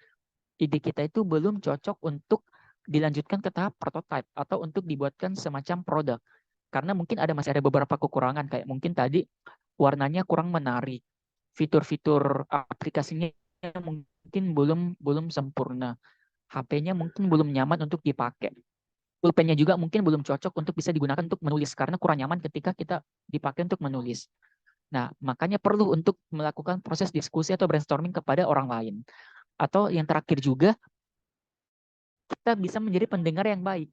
Ide kita itu belum cocok untuk dilanjutkan ke tahap prototype atau untuk dibuatkan semacam produk. Karena mungkin masih ada beberapa kekurangan kayak mungkin tadi warnanya kurang menarik, fitur-fitur aplikasinya mungkin belum sempurna, HP-nya mungkin belum nyaman untuk dipakai, pulpennya juga mungkin belum cocok untuk bisa digunakan untuk menulis karena kurang nyaman ketika kita dipakai untuk menulis. Nah, makanya perlu untuk melakukan proses diskusi atau brainstorming kepada orang lain. Atau yang terakhir juga, kita bisa menjadi pendengar yang baik.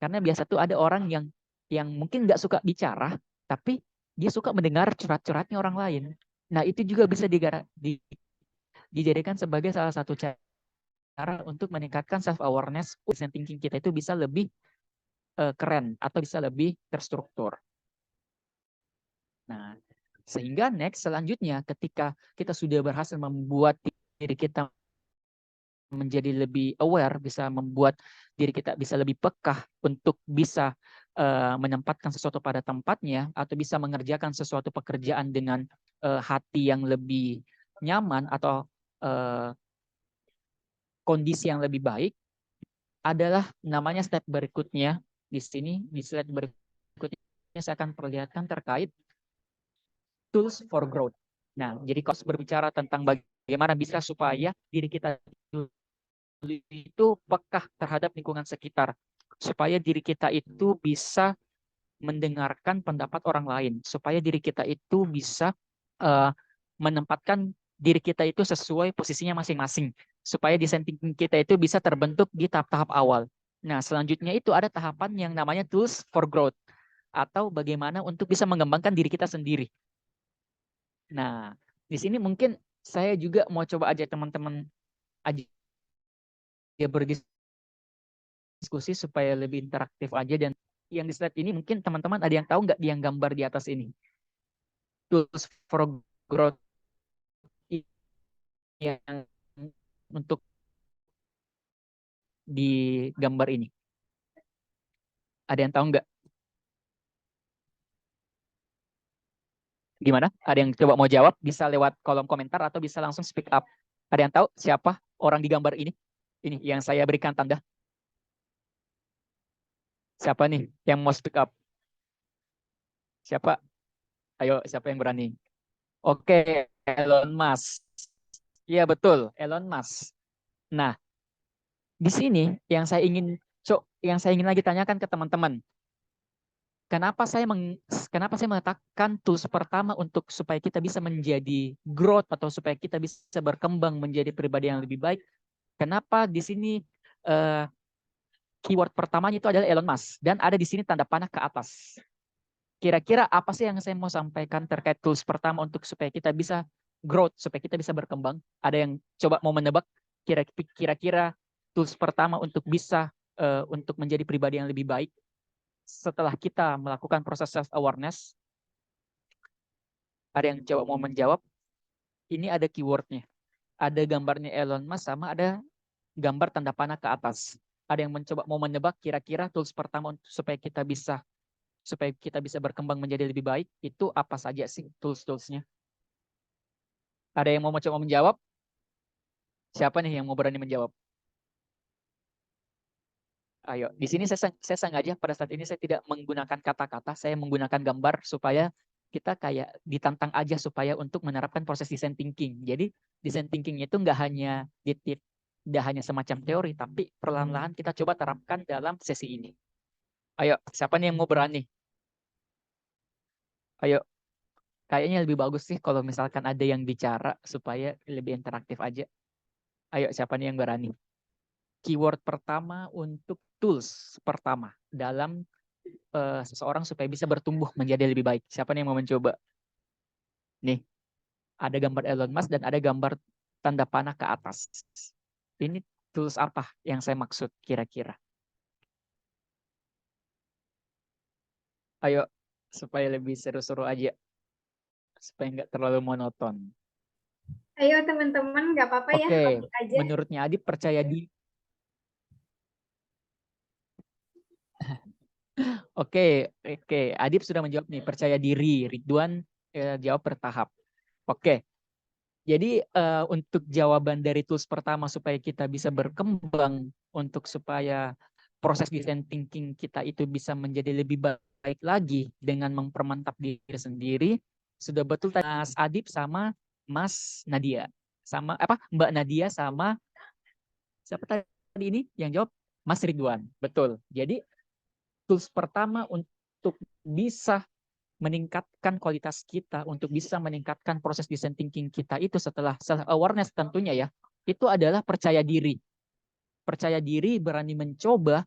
Karena biasa tuh ada orang yang mungkin nggak suka bicara, tapi dia suka mendengar curhat-curhatnya orang lain. Nah, itu juga bisa dijadikan sebagai salah satu cara untuk meningkatkan self-awareness, design thinking kita itu bisa lebih keren atau bisa lebih terstruktur. Nah, sehingga next selanjutnya ketika kita sudah berhasil membuat diri kita menjadi lebih aware, bisa membuat diri kita bisa lebih peka untuk bisa menempatkan sesuatu pada tempatnya atau bisa mengerjakan sesuatu pekerjaan dengan hati yang lebih nyaman atau kondisi yang lebih baik, adalah namanya step berikutnya. Di sini, di slide berikutnya saya akan perlihatkan terkait tools for growth. Nah, jadi kalau berbicara tentang bagaimana bisa supaya diri kita itu peka terhadap lingkungan sekitar, supaya diri kita itu bisa mendengarkan pendapat orang lain, supaya diri kita itu bisa uh, menempatkan diri kita itu sesuai posisinya masing-masing, supaya desain thinking kita itu bisa terbentuk di tahap-tahap awal. Nah, selanjutnya itu ada tahapan yang namanya tools for growth, atau bagaimana untuk bisa mengembangkan diri kita sendiri. Nah, di sini mungkin saya juga mau coba ajak teman-teman aja berdiskusi supaya lebih interaktif aja. Dan yang di slide ini mungkin teman-teman ada yang tahu nggak yang gambar di atas ini? Tools for growth yang untuk di gambar ini. Ada yang tahu nggak? Gimana? Ada yang coba mau jawab? Bisa lewat kolom komentar atau bisa langsung speak up. Ada yang tahu siapa orang di gambar ini? Ini yang saya berikan tanda. Siapa nih yang mau speak up? Siapa? Ayo, siapa yang berani? Oke, Elon Musk. Iya betul, Elon Musk. Nah, di sini yang saya ingin lagi tanyakan ke teman-teman. Kenapa saya mengatakan tools pertama untuk supaya kita bisa menjadi growth atau supaya kita bisa berkembang menjadi pribadi yang lebih baik? Kenapa di sini uh, keyword pertamanya itu adalah Elon Musk dan ada di sini tanda panah ke atas. Kira-kira apa sih yang saya mau sampaikan terkait tools pertama untuk supaya kita bisa growth, supaya kita bisa berkembang? Ada yang coba mau menebak kira-kira tools pertama untuk bisa untuk menjadi pribadi yang lebih baik setelah kita melakukan proses self awareness? Ada yang coba mau menjawab? Ini ada keywordnya. Ada gambarnya Elon Musk sama ada gambar tanda panah ke atas. Ada yang mencoba mau menebak kira-kira tools pertama supaya kita bisa berkembang menjadi lebih baik itu apa saja sih tools-toolsnya? Ada yang mau coba menjawab? Siapa nih yang mau berani menjawab? Ayo, di sini saya sengaja pada saat ini saya tidak menggunakan kata-kata, saya menggunakan gambar supaya kita kayak ditantang aja supaya untuk menerapkan proses design thinking. Jadi design thinking itu nggak hanya semacam teori, tapi perlahan-lahan kita coba terapkan dalam sesi ini. Ayo, siapa nih yang mau berani? Ayo, kayaknya lebih bagus sih kalau misalkan ada yang bicara supaya lebih interaktif aja. Ayo, siapa nih yang berani? Keyword pertama untuk tools pertama dalam seseorang supaya bisa bertumbuh menjadi lebih baik. Siapa nih yang mau mencoba? Nih, ada gambar Elon Musk dan ada gambar tanda panah ke atas. Ini tools apa yang saya maksud kira-kira? Ayo, supaya lebih seru-seru aja. Supaya nggak terlalu monoton. Ayo teman-teman, nggak apa-apa ya, Oke, lanjut aja. menurutnya Adip percaya di... Oke, Adip sudah menjawab nih, percaya diri. Ridwan jawab bertahap. Oke, jadi untuk jawaban dari tools pertama supaya kita bisa berkembang, untuk supaya proses design thinking kita itu bisa menjadi lebih baik lagi dengan mempermantap diri sendiri, sudah betul Mas Adip sama Mas Nadia. Sama apa? Mbak Nadia sama siapa tadi ini yang jawab? Mas Ridwan. Betul. Jadi tools pertama untuk bisa meningkatkan kualitas kita, untuk bisa meningkatkan proses design thinking kita itu setelah self awareness tentunya ya, itu adalah percaya diri. Percaya diri, berani mencoba,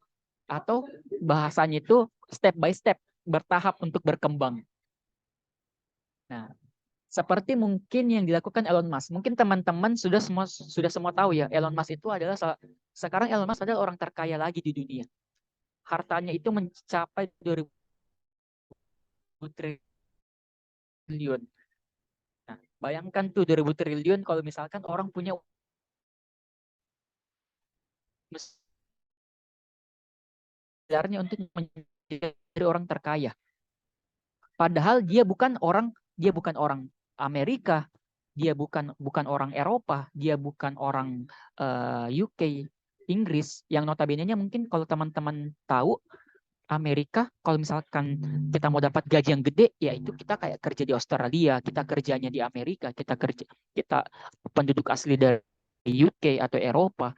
atau bahasanya itu step by step, bertahap untuk berkembang. Nah, seperti mungkin yang dilakukan Elon Musk. Mungkin teman-teman sudah semua tahu ya, Elon Musk itu adalah sekarang Elon Musk adalah orang terkaya lagi di dunia. Hartanya itu mencapai 2000 triliun. Nah, bayangkan tuh 2000 triliun kalau misalkan orang punya besarnya untuk menjadi orang terkaya. Padahal dia bukan orang Amerika, dia bukan orang Eropa, dia bukan orang UK, Inggris yang notabene-nya mungkin kalau teman-teman tahu Amerika, kalau misalkan kita mau dapat gaji yang gede, ya itu kita kayak kerja di Australia, kita kerjanya di Amerika, kita penduduk asli dari UK atau Eropa.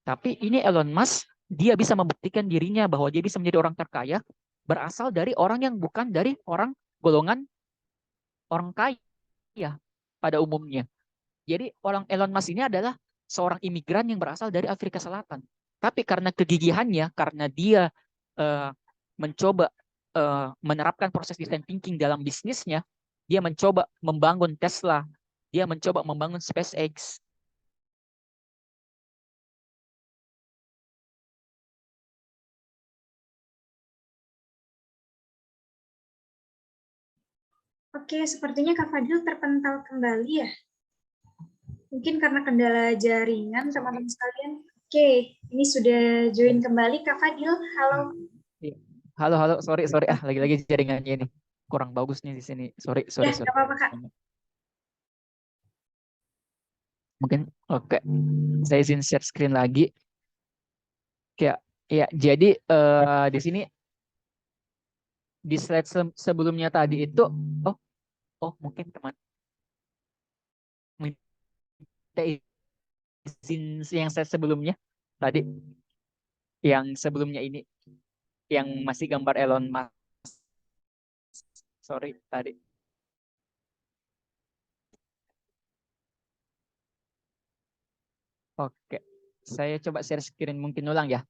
Tapi ini Elon Musk, dia bisa membuktikan dirinya bahwa dia bisa menjadi orang terkaya berasal dari orang yang bukan dari golongan orang kaya pada umumnya. Jadi orang Elon Musk ini adalah seorang imigran yang berasal dari Afrika Selatan. Tapi karena kegigihannya, karena dia uh, mencoba menerapkan proses design thinking dalam bisnisnya, dia mencoba membangun Tesla, dia mencoba membangun SpaceX. Oke, sepertinya Kak Fadil terpental kembali ya. Mungkin karena kendala jaringan, teman-teman sekalian. Oke, ini sudah join kembali Kak Fadil. Halo. Halo, halo, sorry, lagi-lagi jaringannya ini kurang bagus nih di sini. Sorry. Ya, nggak apa-apa Kak. Mungkin, oke. Saya izin share screen lagi. Ya, jadi di sini di slide sebelumnya tadi itu, mungkin teman minta izin yang slide sebelumnya tadi, yang sebelumnya ini, yang masih gambar Elon Musk. Sorry tadi. Oke, saya coba share screen mungkin ulang ya.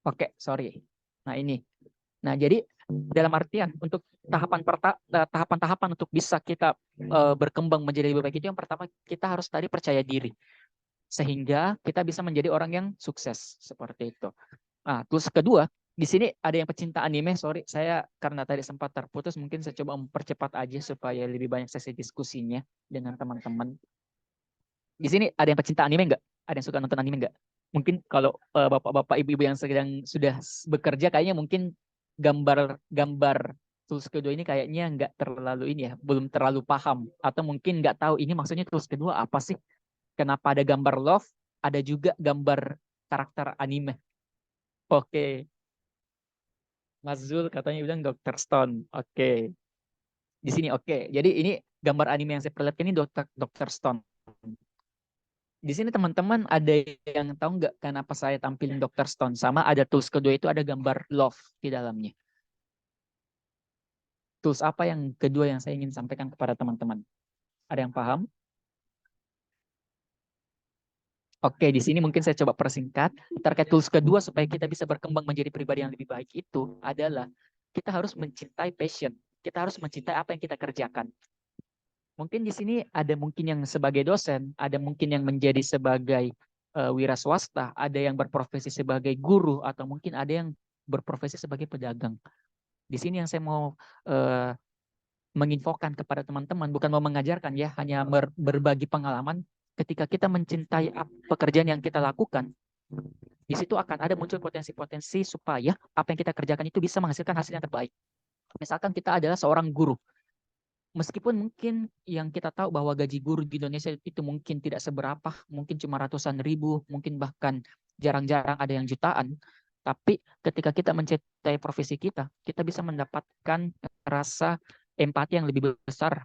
Oke, sorry. Nah ini. Nah jadi dalam artian untuk tahapan-tahapan untuk bisa kita berkembang menjadi lebih baik itu, yang pertama kita harus tadi percaya diri sehingga kita bisa menjadi orang yang sukses seperti itu. Nah, terus kedua, di sini ada yang pecinta anime. Sorry, saya karena tadi sempat terputus, mungkin saya coba mempercepat aja supaya lebih banyak sesi diskusinya dengan teman-teman. Di sini ada yang pecinta anime nggak? Ada yang suka nonton anime nggak? Mungkin kalau bapak-bapak, ibu-ibu yang sedang sudah bekerja, kayaknya mungkin gambar tools kedua ini kayaknya nggak terlalu ini ya, belum terlalu paham, atau mungkin nggak tahu ini maksudnya tools kedua apa sih? Kenapa ada gambar love, ada juga gambar karakter anime. Oke, Mas Zul katanya bilang Dr. Stone. Oke, di sini oke. Jadi ini gambar anime yang saya perlihatkan ini Dr. Stone. Di sini teman-teman ada yang tahu nggak kenapa saya tampilin Dr. Stone? Sama ada tools kedua itu ada gambar love di dalamnya. Tools apa yang kedua yang saya ingin sampaikan kepada teman-teman? Ada yang paham? Oke, di sini mungkin saya coba persingkat. Terkait tools kedua supaya kita bisa berkembang menjadi pribadi yang lebih baik itu adalah kita harus mencintai passion. Kita harus mencintai apa yang kita kerjakan. Mungkin di sini ada mungkin yang sebagai dosen, ada mungkin yang menjadi sebagai wira swasta, ada yang berprofesi sebagai guru, atau mungkin ada yang berprofesi sebagai pedagang. Di sini yang saya mau menginfokan kepada teman-teman, bukan mau mengajarkan ya, hanya berbagi pengalaman. Ketika kita mencintai pekerjaan yang kita lakukan, di situ akan ada muncul potensi-potensi supaya apa yang kita kerjakan itu bisa menghasilkan hasil yang terbaik. Misalkan kita adalah seorang guru, meskipun mungkin yang kita tahu bahwa gaji guru di Indonesia itu mungkin tidak seberapa, mungkin cuma ratusan ribu, mungkin bahkan jarang-jarang ada yang jutaan, tapi ketika kita mencintai profesi kita bisa mendapatkan rasa empati yang lebih besar,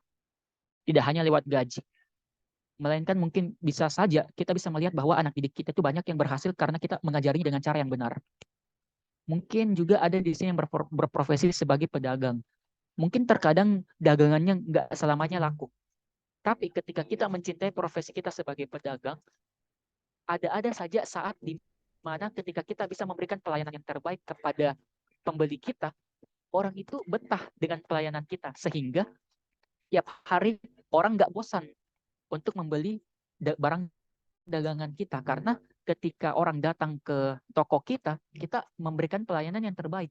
tidak hanya lewat gaji, melainkan mungkin bisa saja kita bisa melihat bahwa anak didik kita itu banyak yang berhasil karena kita mengajarinya dengan cara yang benar. Mungkin juga ada di sini yang berprofesi sebagai pedagang. Mungkin terkadang dagangannya nggak selamanya laku. Tapi ketika kita mencintai profesi kita sebagai pedagang, ada saja saat di mana ketika kita bisa memberikan pelayanan yang terbaik kepada pembeli kita, orang itu betah dengan pelayanan kita. Sehingga tiap hari orang nggak bosan untuk membeli barang dagangan kita. Karena ketika orang datang ke toko kita memberikan pelayanan yang terbaik.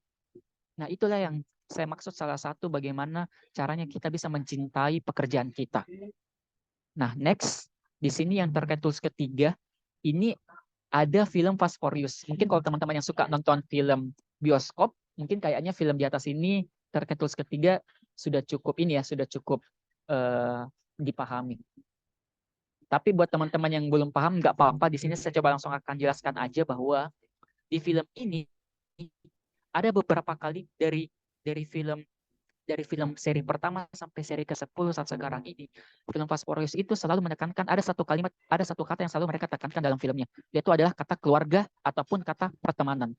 Nah, itulah yang saya maksud salah satu bagaimana caranya kita bisa mencintai pekerjaan kita. Nah, next, di sini yang terkait tools ketiga, ini ada film Fast Furious. Mungkin kalau teman-teman yang suka nonton film bioskop, mungkin kayaknya film di atas ini terkait tools ketiga sudah cukup ini ya, sudah cukup dipahami. Tapi buat teman-teman yang belum paham, nggak apa-apa. Di sini saya coba langsung akan jelaskan aja bahwa di film ini ada beberapa kali dari film seri pertama sampai seri ke-10 saat sekarang ini, film Fast Furious itu selalu menekankan ada satu kalimat, ada satu kata yang selalu mereka tekankan dalam filmnya, yaitu adalah kata keluarga ataupun kata pertemanan.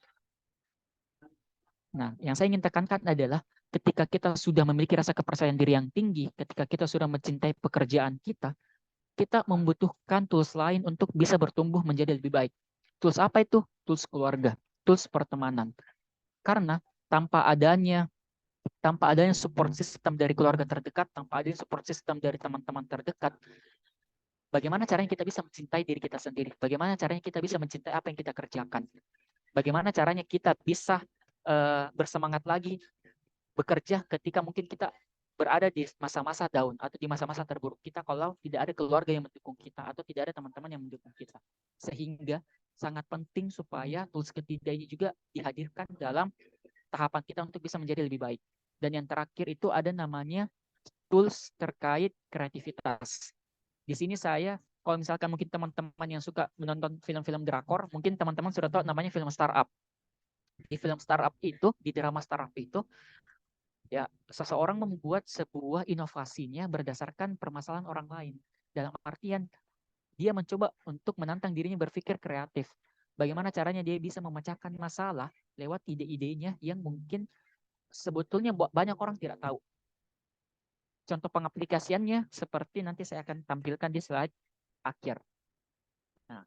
Nah, yang saya ingin tekankan adalah ketika kita sudah memiliki rasa kepercayaan diri yang tinggi, ketika kita sudah mencintai pekerjaan kita membutuhkan tools lain untuk bisa bertumbuh menjadi lebih baik. Tools apa itu? Tools keluarga, tools pertemanan. Karena tanpa adanya support system dari keluarga terdekat, tanpa adanya support system dari teman-teman terdekat, bagaimana caranya kita bisa mencintai diri kita sendiri? Bagaimana caranya kita bisa mencintai apa yang kita kerjakan? Bagaimana caranya kita bisa bersemangat lagi bekerja ketika mungkin kita berada di masa-masa down atau di masa-masa terburuk kita kalau tidak ada keluarga yang mendukung kita atau tidak ada teman-teman yang mendukung kita. Sehingga sangat penting supaya tools ketiga ini juga dihadirkan dalam tahapan kita untuk bisa menjadi lebih baik. Dan yang terakhir itu ada namanya tools terkait kreativitas. Di sini saya, kalau misalkan mungkin teman-teman yang suka menonton film-film drakor, mungkin teman-teman sudah tahu namanya film startup. Di film startup itu, di drama startup itu, ya seseorang membuat sebuah inovasinya berdasarkan permasalahan orang lain. Dalam artian, dia mencoba untuk menantang dirinya berpikir kreatif. Bagaimana caranya dia bisa memecahkan masalah lewat ide-idenya yang mungkin sebetulnya banyak orang tidak tahu. Contoh pengaplikasiannya seperti nanti saya akan tampilkan di slide akhir. Nah,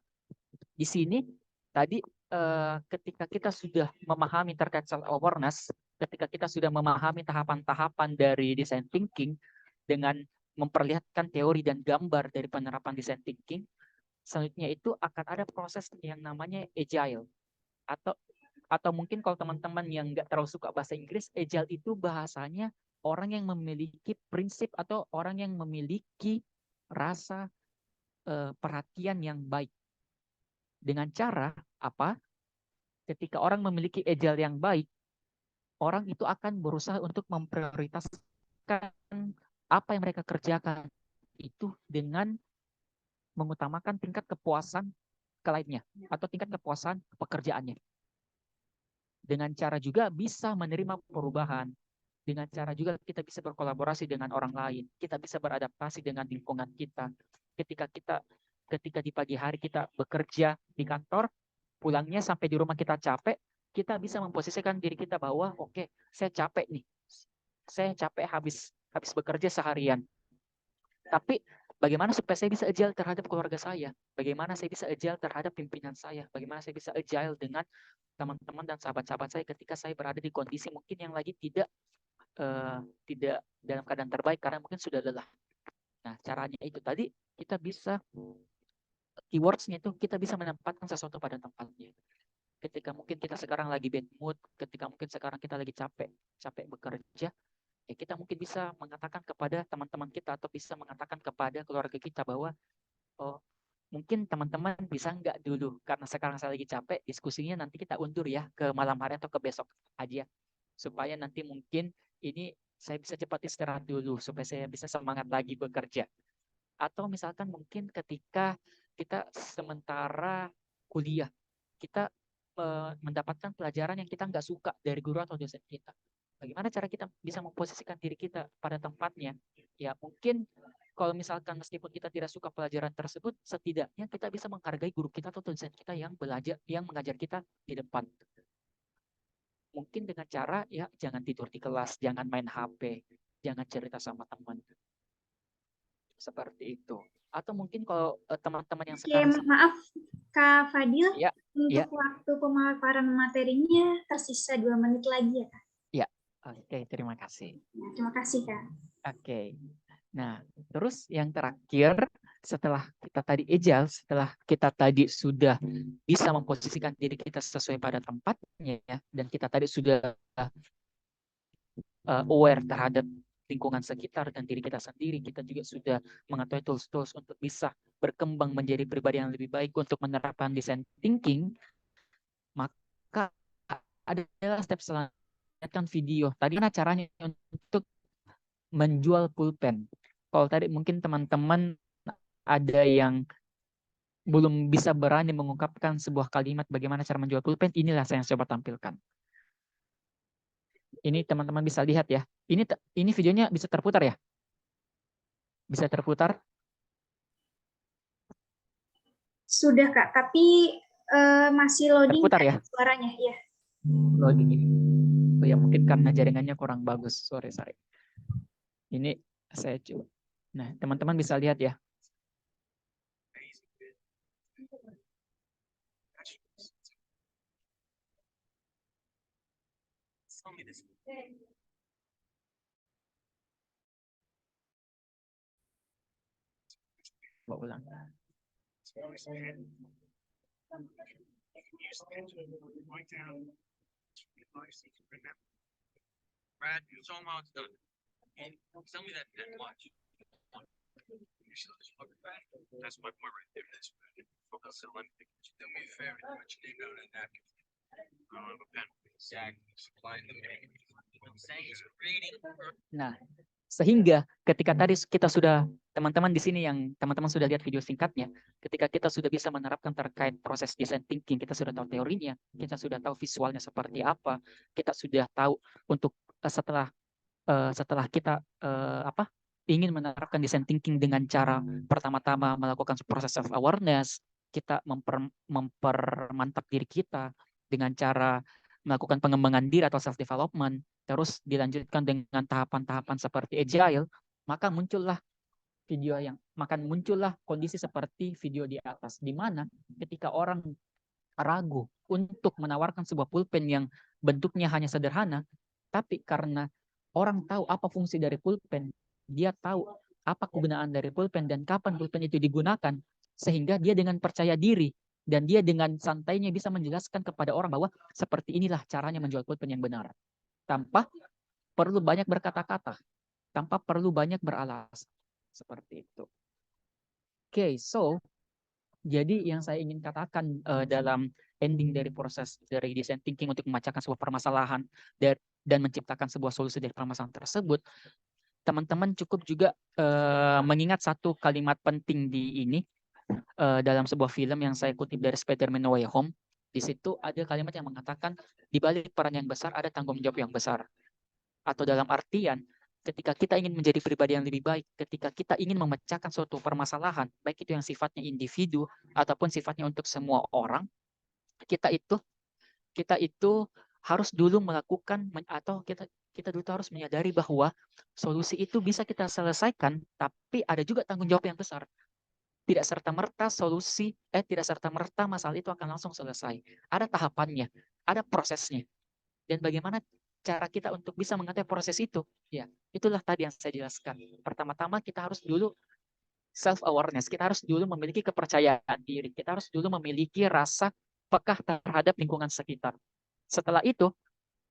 di sini tadi ketika kita sudah memahami terkait self awareness, ketika kita sudah memahami tahapan-tahapan dari design thinking dengan memperlihatkan teori dan gambar dari penerapan design thinking, selanjutnya itu akan ada proses yang namanya agile, atau mungkin kalau teman-teman yang nggak terlalu suka bahasa Inggris, agile itu bahasanya orang yang memiliki prinsip atau orang yang memiliki rasa perhatian yang baik. Dengan cara apa? Ketika orang memiliki agile yang baik, orang itu akan berusaha untuk memprioritaskan apa yang mereka kerjakan itu dengan mengutamakan tingkat kepuasan kliennya atau tingkat kepuasan pekerjaannya. Dengan cara juga bisa menerima perubahan. Dengan cara juga kita bisa berkolaborasi dengan orang lain. Kita bisa beradaptasi dengan lingkungan kita. Ketika di pagi hari kita bekerja di kantor, pulangnya sampai di rumah kita capek, kita bisa memposisikan diri kita bahwa oke, saya capek nih. Saya capek habis bekerja seharian. Tapi bagaimana supaya saya bisa agile terhadap keluarga saya? Bagaimana saya bisa agile terhadap pimpinan saya? Bagaimana saya bisa agile dengan teman-teman dan sahabat-sahabat saya ketika saya berada di kondisi mungkin yang lagi tidak dalam keadaan terbaik karena mungkin sudah lelah. Nah, caranya itu tadi kita bisa keywords-nya itu kita bisa menempatkan sesuatu pada tempatnya. Ketika mungkin kita sekarang lagi bad mood, ketika mungkin sekarang kita lagi capek bekerja, ya kita mungkin bisa mengatakan kepada teman-teman kita atau bisa mengatakan kepada keluarga kita bahwa oh mungkin teman-teman bisa nggak dulu karena sekarang saya lagi capek, diskusinya nanti kita undur ya ke malam hari atau ke besok aja supaya nanti mungkin ini saya bisa cepat istirahat dulu supaya saya bisa semangat lagi bekerja. Atau misalkan mungkin ketika kita sementara kuliah, kita mendapatkan pelajaran yang kita nggak suka dari guru atau dosen kita. Bagaimana cara kita bisa memposisikan diri kita pada tempatnya? Ya mungkin kalau misalkan meskipun kita tidak suka pelajaran tersebut, setidaknya kita bisa menghargai guru kita atau dosen kita yang mengajar kita di depan. Mungkin dengan cara ya jangan tidur di kelas, jangan main HP, jangan cerita sama teman. Seperti itu. Atau mungkin kalau teman-teman yang sekarang maaf Kak Fadil, ya, untuk waktu pemaparan materinya tersisa 2 menit lagi ya Kak? Ya, oke, terima kasih. Ya, terima kasih Kak. Oke. Nah, terus yang terakhir setelah kita tadi agile, setelah kita tadi sudah bisa memposisikan diri kita sesuai pada tempatnya ya, dan kita tadi sudah aware terhadap lingkungan sekitar dan diri kita sendiri, kita juga sudah mengetahui tools-tools untuk bisa berkembang menjadi pribadi yang lebih baik untuk menerapkan design thinking, maka adalah step selanjutnya video. Tadi mana caranya untuk menjual pulpen? Kalau tadi mungkin teman-teman ada yang belum bisa berani mengungkapkan sebuah kalimat bagaimana cara menjual pulpen, inilah saya yang coba tampilkan. Ini teman-teman bisa lihat ya. Ini videonya bisa terputar ya? Bisa terputar? Sudah Kak, tapi masih loading Terputar Kak, ya? suaranya. Iya. Loading ini. Oh ya, mungkin karena jaringannya kurang bagus. Sorry. Ini saya coba. Nah, teman-teman bisa lihat ya. Coba ulang. Brad, show them how it's done. And tell me that watch. That's my point right there. That's focus on anything. Do me a favor, put your name down on that napkin. I don't have a pen. Exactly. Supply them. What I'm saying is reading. Nah, sehingga ketika tadi kita sudah, teman-teman di sini yang teman-teman sudah lihat video singkatnya, ketika kita sudah bisa menerapkan terkait proses design thinking, kita sudah tahu teorinya, kita sudah tahu visualnya seperti apa, kita sudah tahu untuk setelah kita ingin menerapkan design thinking dengan cara pertama-tama melakukan proses self awareness, kita mempermantap diri kita dengan cara melakukan pengembangan diri atau self development, terus dilanjutkan dengan tahapan-tahapan seperti agile, maka muncullah kondisi seperti video di atas, di mana ketika orang ragu untuk menawarkan sebuah pulpen yang bentuknya hanya sederhana, tapi karena orang tahu apa fungsi dari pulpen, dia tahu apa kegunaan dari pulpen dan kapan pulpen itu digunakan, sehingga dia dengan percaya diri dan dia dengan santainya bisa menjelaskan kepada orang bahwa seperti inilah caranya menjual pulpen yang benar, tanpa perlu banyak berkata-kata, tanpa perlu banyak beralasan, seperti itu. Oke, so jadi yang saya ingin katakan dalam ending dari proses dari design thinking untuk memecahkan sebuah permasalahan dan menciptakan sebuah solusi dari permasalahan tersebut, teman-teman cukup juga mengingat satu kalimat penting di ini dalam sebuah film yang saya kutip dari Spider-Man No Way Home. Di situ ada kalimat yang mengatakan di balik peran yang besar ada tanggung jawab yang besar. Atau dalam artian ketika kita ingin menjadi pribadi yang lebih baik, ketika kita ingin memecahkan suatu permasalahan, baik itu yang sifatnya individu ataupun sifatnya untuk semua orang, kita itu harus dulu melakukan atau kita dulu harus menyadari bahwa solusi itu bisa kita selesaikan, tapi ada juga tanggung jawab yang besar. Tidak serta-merta tidak serta-merta masalah itu akan langsung selesai. Ada tahapannya, ada prosesnya. Dan bagaimana cara kita untuk bisa mengatur proses itu? Ya, itulah tadi yang saya jelaskan. Pertama-tama kita harus dulu self-awareness. Kita harus dulu memiliki kepercayaan diri. Kita harus dulu memiliki rasa peka terhadap lingkungan sekitar. Setelah itu,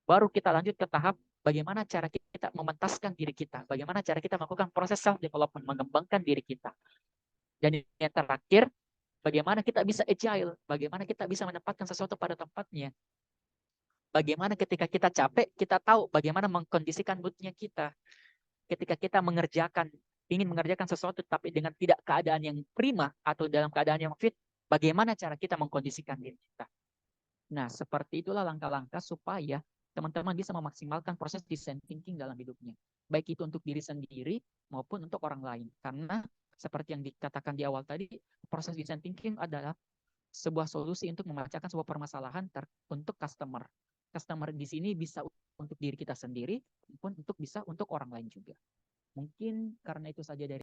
baru kita lanjut ke tahap bagaimana cara kita mementaskan diri kita. Bagaimana cara kita melakukan proses self-development, mengembangkan diri kita. Dan yang terakhir, bagaimana kita bisa agile, bagaimana kita bisa menempatkan sesuatu pada tempatnya. Bagaimana ketika kita capek, kita tahu bagaimana mengkondisikan mood-nya kita. Ketika kita ingin mengerjakan sesuatu tapi dengan tidak keadaan yang prima atau dalam keadaan yang fit, bagaimana cara kita mengkondisikan diri kita. Nah, seperti itulah langkah-langkah supaya teman-teman bisa memaksimalkan proses design thinking dalam hidupnya. Baik itu untuk diri sendiri maupun untuk orang lain. Karena seperti yang dikatakan di awal tadi, proses design thinking adalah sebuah solusi untuk memecahkan sebuah permasalahan untuk customer. Customer di sini bisa untuk diri kita sendiri, maupun bisa untuk orang lain juga. Mungkin karena itu saja dari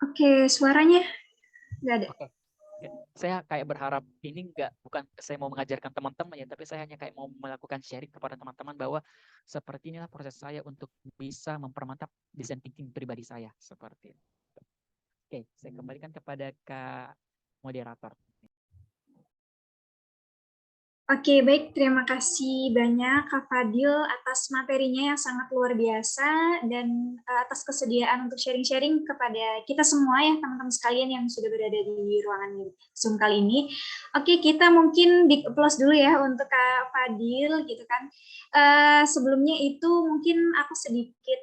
Oke, suaranya nggak ada. Oke. Saya kayak berharap ini bukan saya mau mengajarkan teman-teman ya, tapi saya hanya kayak mau melakukan sharing kepada teman-teman bahwa seperti inilah proses saya untuk bisa mempermantap design thinking pribadi saya seperti itu. Oke, saya kembalikan kepada Kak moderator. Oke, baik. Terima kasih banyak Kak Fadil atas materinya yang sangat luar biasa dan atas kesediaan untuk sharing-sharing kepada kita semua ya, teman-teman sekalian yang sudah berada di ruangan Zoom kali ini. Oke, kita mungkin big applause dulu ya untuk Kak Fadil gitu kan. Sebelumnya itu mungkin aku sedikit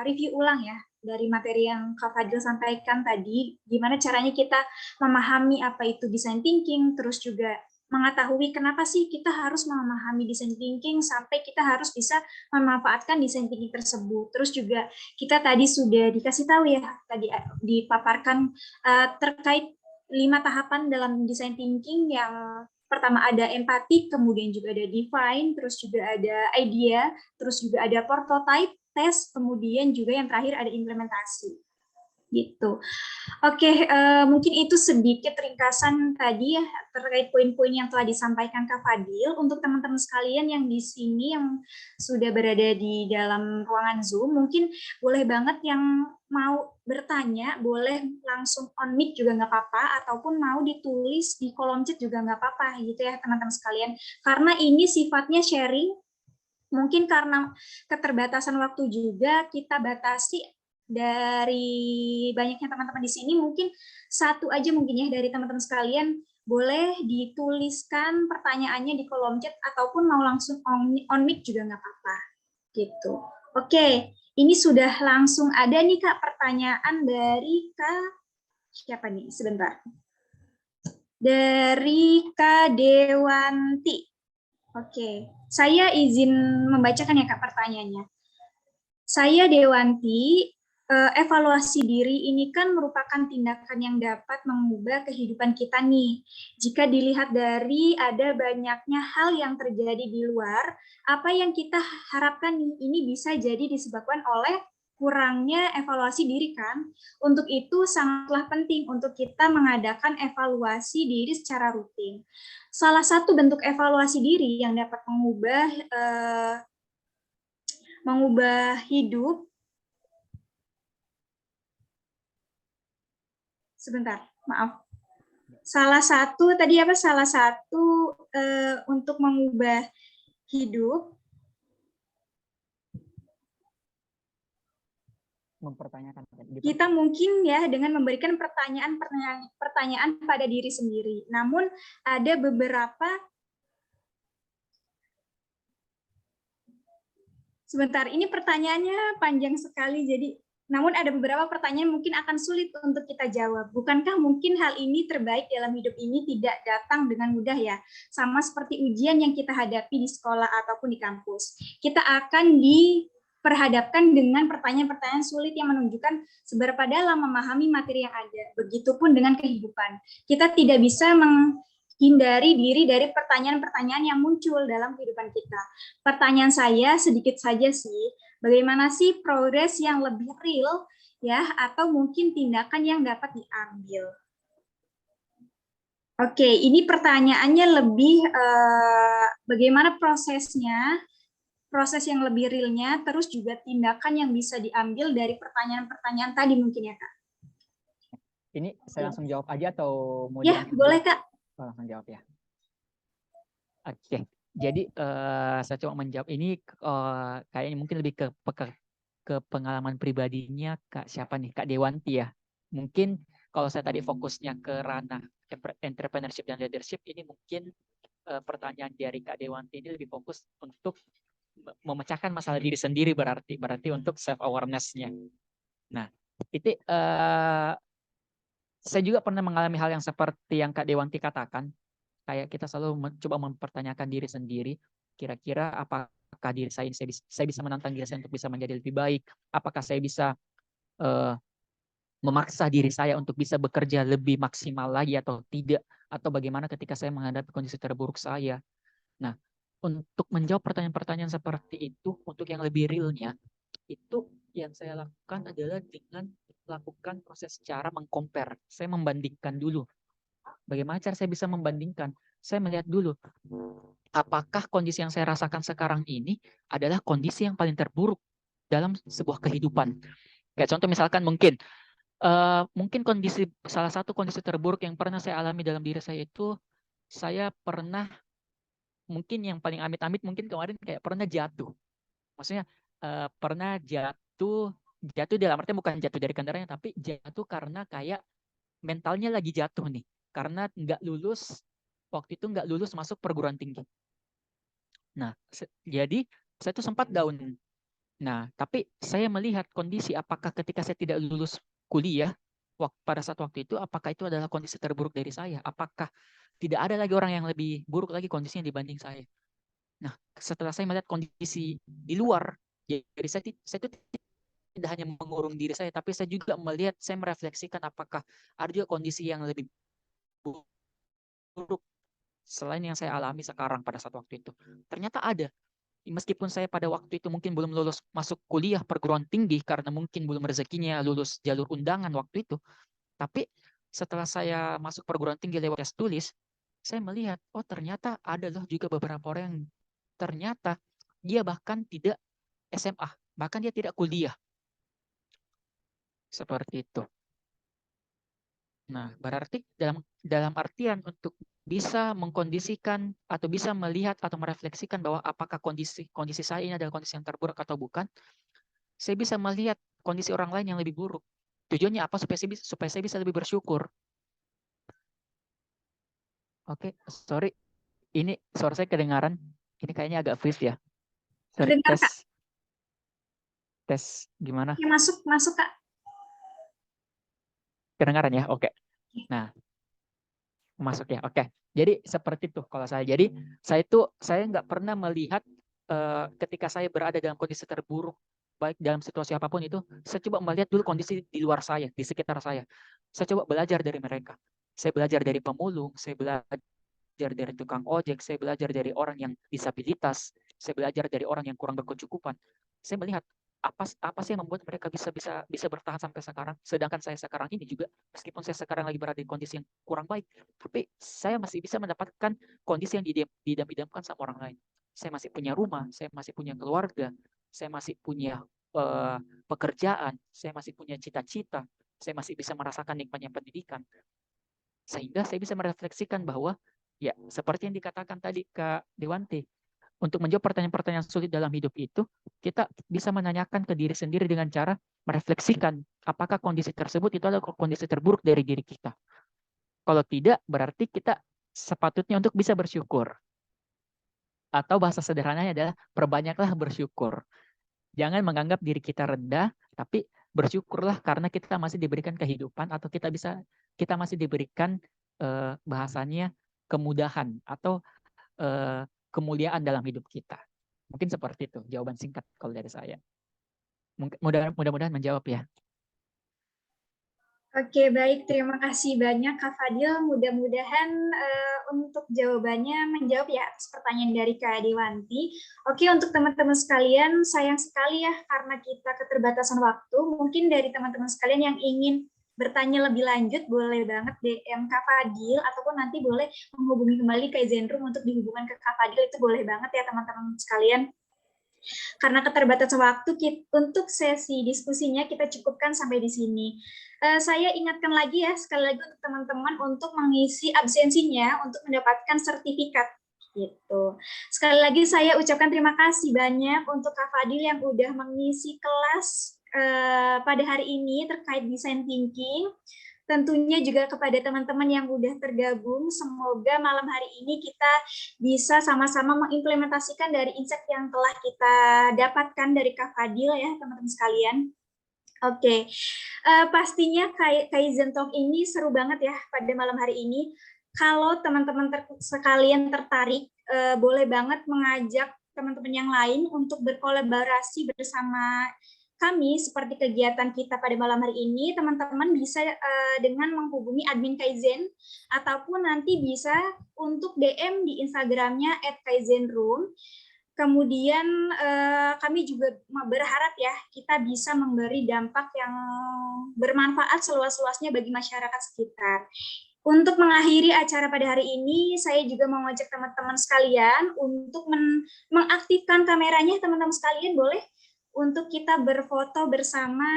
review ulang ya dari materi yang Kak Fadil sampaikan tadi, gimana caranya kita memahami apa itu design thinking, terus juga mengetahui kenapa sih kita harus memahami design thinking sampai kita harus bisa memanfaatkan design thinking tersebut. Terus juga kita tadi sudah dikasih tahu ya, tadi dipaparkan terkait 5 tahapan dalam design thinking. Yang pertama ada empati, kemudian juga ada define, terus juga ada idea, terus juga ada prototype, test, kemudian juga yang terakhir ada implementasi. Gitu. Oke, mungkin itu sedikit ringkasan tadi ya terkait poin-poin yang telah disampaikan Kak Fadil. Untuk teman-teman sekalian yang di sini yang sudah berada di dalam ruangan Zoom, mungkin boleh banget yang mau bertanya, boleh langsung on mic juga nggak apa-apa, ataupun mau ditulis di kolom chat juga nggak apa-apa gitu ya teman-teman sekalian. Karena ini sifatnya sharing, mungkin karena keterbatasan waktu juga kita batasi dari banyaknya teman-teman di sini, mungkin satu aja mungkin ya dari teman-teman sekalian, boleh dituliskan pertanyaannya di kolom chat ataupun mau langsung on mic juga nggak apa-apa gitu. Oke, ini sudah langsung ada nih Kak pertanyaan dari Kak siapa nih? Sebentar. Dari Kak Dewanti. Oke, saya izin membacakan ya Kak pertanyaannya. Saya Dewanti, evaluasi diri ini kan merupakan tindakan yang dapat mengubah kehidupan kita nih. Jika dilihat dari ada banyaknya hal yang terjadi di luar, apa yang kita harapkan nih, ini bisa jadi disebabkan oleh kurangnya evaluasi diri kan. Untuk itu sangatlah penting untuk kita mengadakan evaluasi diri secara rutin. Salah satu bentuk evaluasi diri yang dapat mengubah hidup. Sebentar, maaf. Salah satu tadi apa? Salah satu untuk mengubah hidup. Mempertanyakan. Kita mungkin ya dengan memberikan pertanyaan pada diri sendiri. Namun ada beberapa. Sebentar, ini pertanyaannya panjang sekali, jadi namun ada beberapa pertanyaan mungkin akan sulit untuk kita jawab. Bukankah mungkin hal ini terbaik dalam hidup ini tidak datang dengan mudah ya? Sama seperti ujian yang kita hadapi di sekolah ataupun di kampus. Kita akan diperhadapkan dengan pertanyaan-pertanyaan sulit yang menunjukkan seberapa dalam memahami materi yang ada. Begitupun dengan kehidupan. Kita tidak bisa menghindari diri dari pertanyaan-pertanyaan yang muncul dalam kehidupan kita. Pertanyaan saya sedikit saja sih, bagaimana sih progres yang lebih real ya, atau mungkin tindakan yang dapat diambil? Oke, ini pertanyaannya lebih bagaimana prosesnya, proses yang lebih realnya, terus juga tindakan yang bisa diambil dari pertanyaan-pertanyaan tadi mungkin ya Kak. Ini saya langsung jawab aja atau mau ya, boleh Kak. Langsung jawab ya. Oke, jadi saya coba menjawab ini kayaknya mungkin lebih ke pengalaman pribadinya Kak siapa nih, Kak Dewanti ya. Mungkin kalau saya tadi fokusnya ke ranah entrepreneurship dan leadership, ini mungkin pertanyaan dari Kak Dewanti ini lebih fokus untuk memecahkan masalah diri sendiri, berarti untuk self awareness-nya. Nah, itu saya juga pernah mengalami hal yang seperti yang Kak Dewanti katakan. Kayak kita selalu coba mempertanyakan diri sendiri, kira-kira apakah diri saya bisa menantang diri saya untuk bisa menjadi lebih baik? Apakah saya bisa memaksa diri saya untuk bisa bekerja lebih maksimal lagi atau tidak? Atau bagaimana ketika saya menghadapi kondisi terburuk saya? Nah, untuk menjawab pertanyaan-pertanyaan seperti itu, untuk yang lebih realnya, itu yang saya lakukan adalah dengan melakukan proses cara mengcompare. Saya membandingkan dulu. Bagaimana cara saya bisa membandingkan? Saya melihat dulu, apakah kondisi yang saya rasakan sekarang ini adalah kondisi yang paling terburuk dalam sebuah kehidupan. Kayak contoh misalkan mungkin salah satu kondisi terburuk yang pernah saya alami dalam diri saya itu, saya pernah mungkin yang paling amit-amit mungkin kemarin kayak pernah jatuh. Maksudnya pernah jatuh dalam artinya bukan jatuh dari kendaraannya, tapi jatuh karena kayak mentalnya lagi jatuh nih. Karena waktu itu nggak lulus masuk perguruan tinggi. Nah, jadi saya tuh sempat down. Nah, tapi saya melihat kondisi apakah ketika saya tidak lulus kuliah pada saat waktu itu, apakah itu adalah kondisi terburuk dari saya? Apakah tidak ada lagi orang yang lebih buruk lagi kondisinya dibanding saya? Nah, setelah saya melihat kondisi di luar, jadi saya itu tidak hanya mengurung diri saya, tapi saya juga saya merefleksikan apakah ada juga kondisi yang lebih buruk selain yang saya alami sekarang pada saat waktu itu. Ternyata ada. Meskipun saya pada waktu itu mungkin belum lulus masuk kuliah perguruan tinggi karena mungkin belum rezekinya lulus jalur undangan waktu itu, tapi setelah saya masuk perguruan tinggi lewat tes tulis, saya melihat, oh ternyata ada loh juga beberapa orang yang ternyata dia bahkan tidak SMA, bahkan dia tidak kuliah. Seperti itu. Nah, berarti dalam artian untuk bisa mengkondisikan atau bisa melihat atau merefleksikan bahwa apakah kondisi saya ini adalah kondisi yang terburuk atau bukan, saya bisa melihat kondisi orang lain yang lebih buruk. Tujuannya apa? Supaya saya bisa lebih bersyukur. Oke, sorry. Ini suara saya kedengaran. Ini kayaknya agak freeze ya. Sorry, Kedengar, Kak. Tes gimana? Ya, masuk, Kak. Kedengaran ya? Oke. Nah, masuk ya. Oke. Jadi seperti itu kalau saya. Jadi saya nggak pernah melihat ketika saya berada dalam kondisi terburuk, baik dalam situasi apapun itu, saya coba melihat dulu kondisi di luar saya, di sekitar saya. Saya coba belajar dari mereka. Saya belajar dari pemulung, saya belajar dari tukang ojek, saya belajar dari orang yang disabilitas, saya belajar dari orang yang kurang berkecukupan. Saya melihat apa sih yang membuat mereka bisa bertahan sampai sekarang. Sedangkan saya sekarang ini juga, meskipun saya sekarang lagi berada di kondisi yang kurang baik, tapi saya masih bisa mendapatkan kondisi yang diidam-idamkan sama orang lain. Saya masih punya rumah, saya masih punya keluarga, saya masih punya pekerjaan, saya masih punya cita-cita, saya masih bisa merasakan nikmatnya pendidikan. Sehingga saya bisa merefleksikan bahwa ya seperti yang dikatakan tadi Kak Dewanti, untuk menjawab pertanyaan-pertanyaan sulit dalam hidup itu, kita bisa menanyakan ke diri sendiri dengan cara merefleksikan apakah kondisi tersebut itu adalah kondisi terburuk dari diri kita. Kalau tidak, berarti kita sepatutnya untuk bisa bersyukur. Atau bahasa sederhananya adalah perbanyaklah bersyukur. Jangan menganggap diri kita rendah, tapi bersyukurlah karena kita masih diberikan kehidupan atau kita masih diberikan bahasanya kemudahan atau kemuliaan dalam hidup kita. Mungkin seperti itu jawaban singkat kalau dari saya. Mudah-mudahan menjawab ya. Oke, baik. Terima kasih banyak, Kak Fadil. Mudah-mudahan untuk jawabannya menjawab ya atas pertanyaan dari Kak Dewanti. Oke, untuk teman-teman sekalian, sayang sekali ya karena kita keterbatasan waktu. Mungkin dari teman-teman sekalian yang ingin bertanya lebih lanjut, boleh banget DM Kak Fadil, ataupun nanti boleh menghubungi kembali ke Zenroom untuk dihubungkan ke Kak Fadil. Itu boleh banget ya teman-teman sekalian. Karena keterbatasan waktu, untuk sesi diskusinya kita cukupkan sampai di sini. Saya ingatkan lagi ya, sekali lagi untuk teman-teman untuk mengisi absensinya untuk mendapatkan sertifikat. Gitu. Sekali lagi saya ucapkan terima kasih banyak untuk Kak Fadil yang udah mengisi kelas pada hari ini terkait design thinking. Tentunya juga kepada teman-teman yang udah tergabung, semoga malam hari ini kita bisa sama-sama mengimplementasikan dari insight yang telah kita dapatkan dari Kak Fadil ya teman-teman sekalian. Oke, pastinya Kaizen Talk ini seru banget ya pada malam hari ini. Kalau teman-teman sekalian tertarik, boleh banget mengajak teman-teman yang lain untuk berkolaborasi bersama kami seperti kegiatan kita pada malam hari ini. Teman-teman bisa dengan menghubungi admin Kaizen ataupun nanti bisa untuk DM di Instagramnya @kaizenroom. Kemudian kami juga berharap ya kita bisa memberi dampak yang bermanfaat seluas-luasnya bagi masyarakat sekitar. Untuk mengakhiri acara pada hari ini, saya juga mau ngajak teman-teman sekalian untuk mengaktifkan kameranya, teman-teman sekalian boleh untuk kita berfoto bersama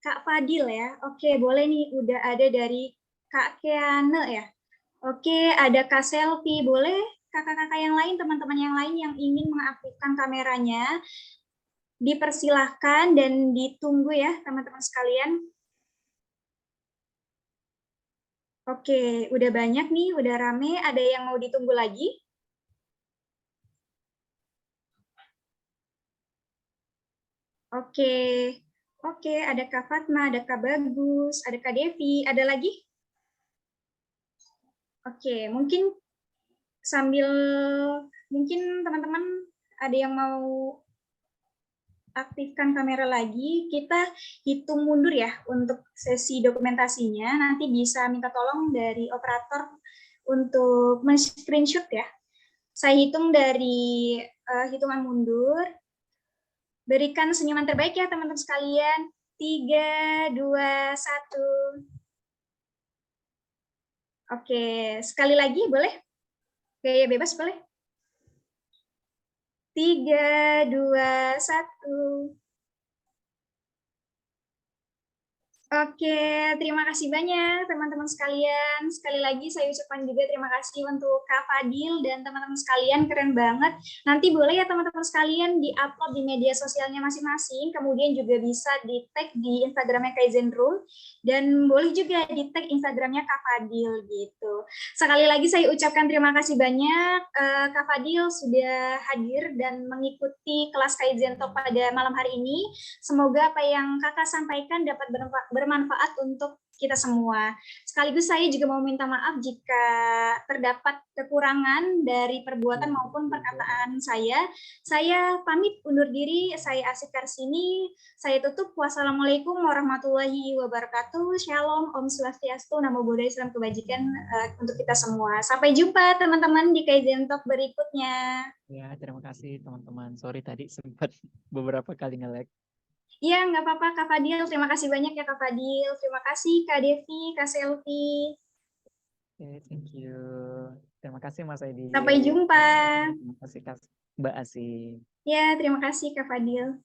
Kak Fadil ya. Oke, boleh nih, udah ada dari Kak Keane ya. Oke, ada Kak Selfie, boleh kakak-kakak yang lain, teman-teman yang lain yang ingin mengaktifkan kameranya, dipersilahkan dan ditunggu ya teman-teman sekalian. Oke, udah banyak nih, udah rame. Ada yang mau ditunggu lagi? Oke, oke. Ada Kak Fatma, ada Kak Bagus, ada Kak Devi. Ada lagi? Oke, mungkin teman-teman ada yang mau aktifkan kamera lagi, kita hitung mundur ya untuk sesi dokumentasinya. Nanti bisa minta tolong dari operator untuk men-screenshot ya. Saya hitung dari hitungan mundur. Berikan senyuman terbaik ya teman-teman sekalian. 3, 2, 1. Oke, sekali lagi boleh? Gaya bebas boleh? 3, 2, 1. Oke, terima kasih banyak teman-teman sekalian. Sekali lagi saya ucapkan juga terima kasih untuk Kak Fadil dan teman-teman sekalian, keren banget. Nanti boleh ya teman-teman sekalian di-upload di media sosialnya masing-masing, kemudian juga bisa di-tag di Instagramnya Kaizen Room, dan boleh juga di-tag Instagramnya Kak Fadil gitu. Sekali lagi saya ucapkan terima kasih banyak Kak Fadil sudah hadir dan mengikuti kelas Kaizen Talk pada malam hari ini. Semoga apa yang kakak sampaikan dapat bermanfaat untuk kita semua. Sekaligus saya juga mau minta maaf jika terdapat kekurangan dari perbuatan maupun perkataan saya. Saya pamit undur diri, saya Asik Karsini, saya tutup. Wassalamualaikum warahmatullahi wabarakatuh. Shalom, Om Swastiastu, Namo Buddhaya, Salam Kebajikan untuk kita semua. Sampai jumpa teman-teman di Kaizen Talk berikutnya. Ya, terima kasih teman-teman. Sorry tadi sempat beberapa kali nge-lag. Iya, nggak apa-apa Kak Fadil. Terima kasih banyak ya Kak Fadil. Terima kasih Kak Devi, Kak Selvi. Oke, thank you. Terima kasih Mas Aidi. Sampai jumpa. Terima kasih Mbak Asi. Ya, terima kasih Kak Fadil.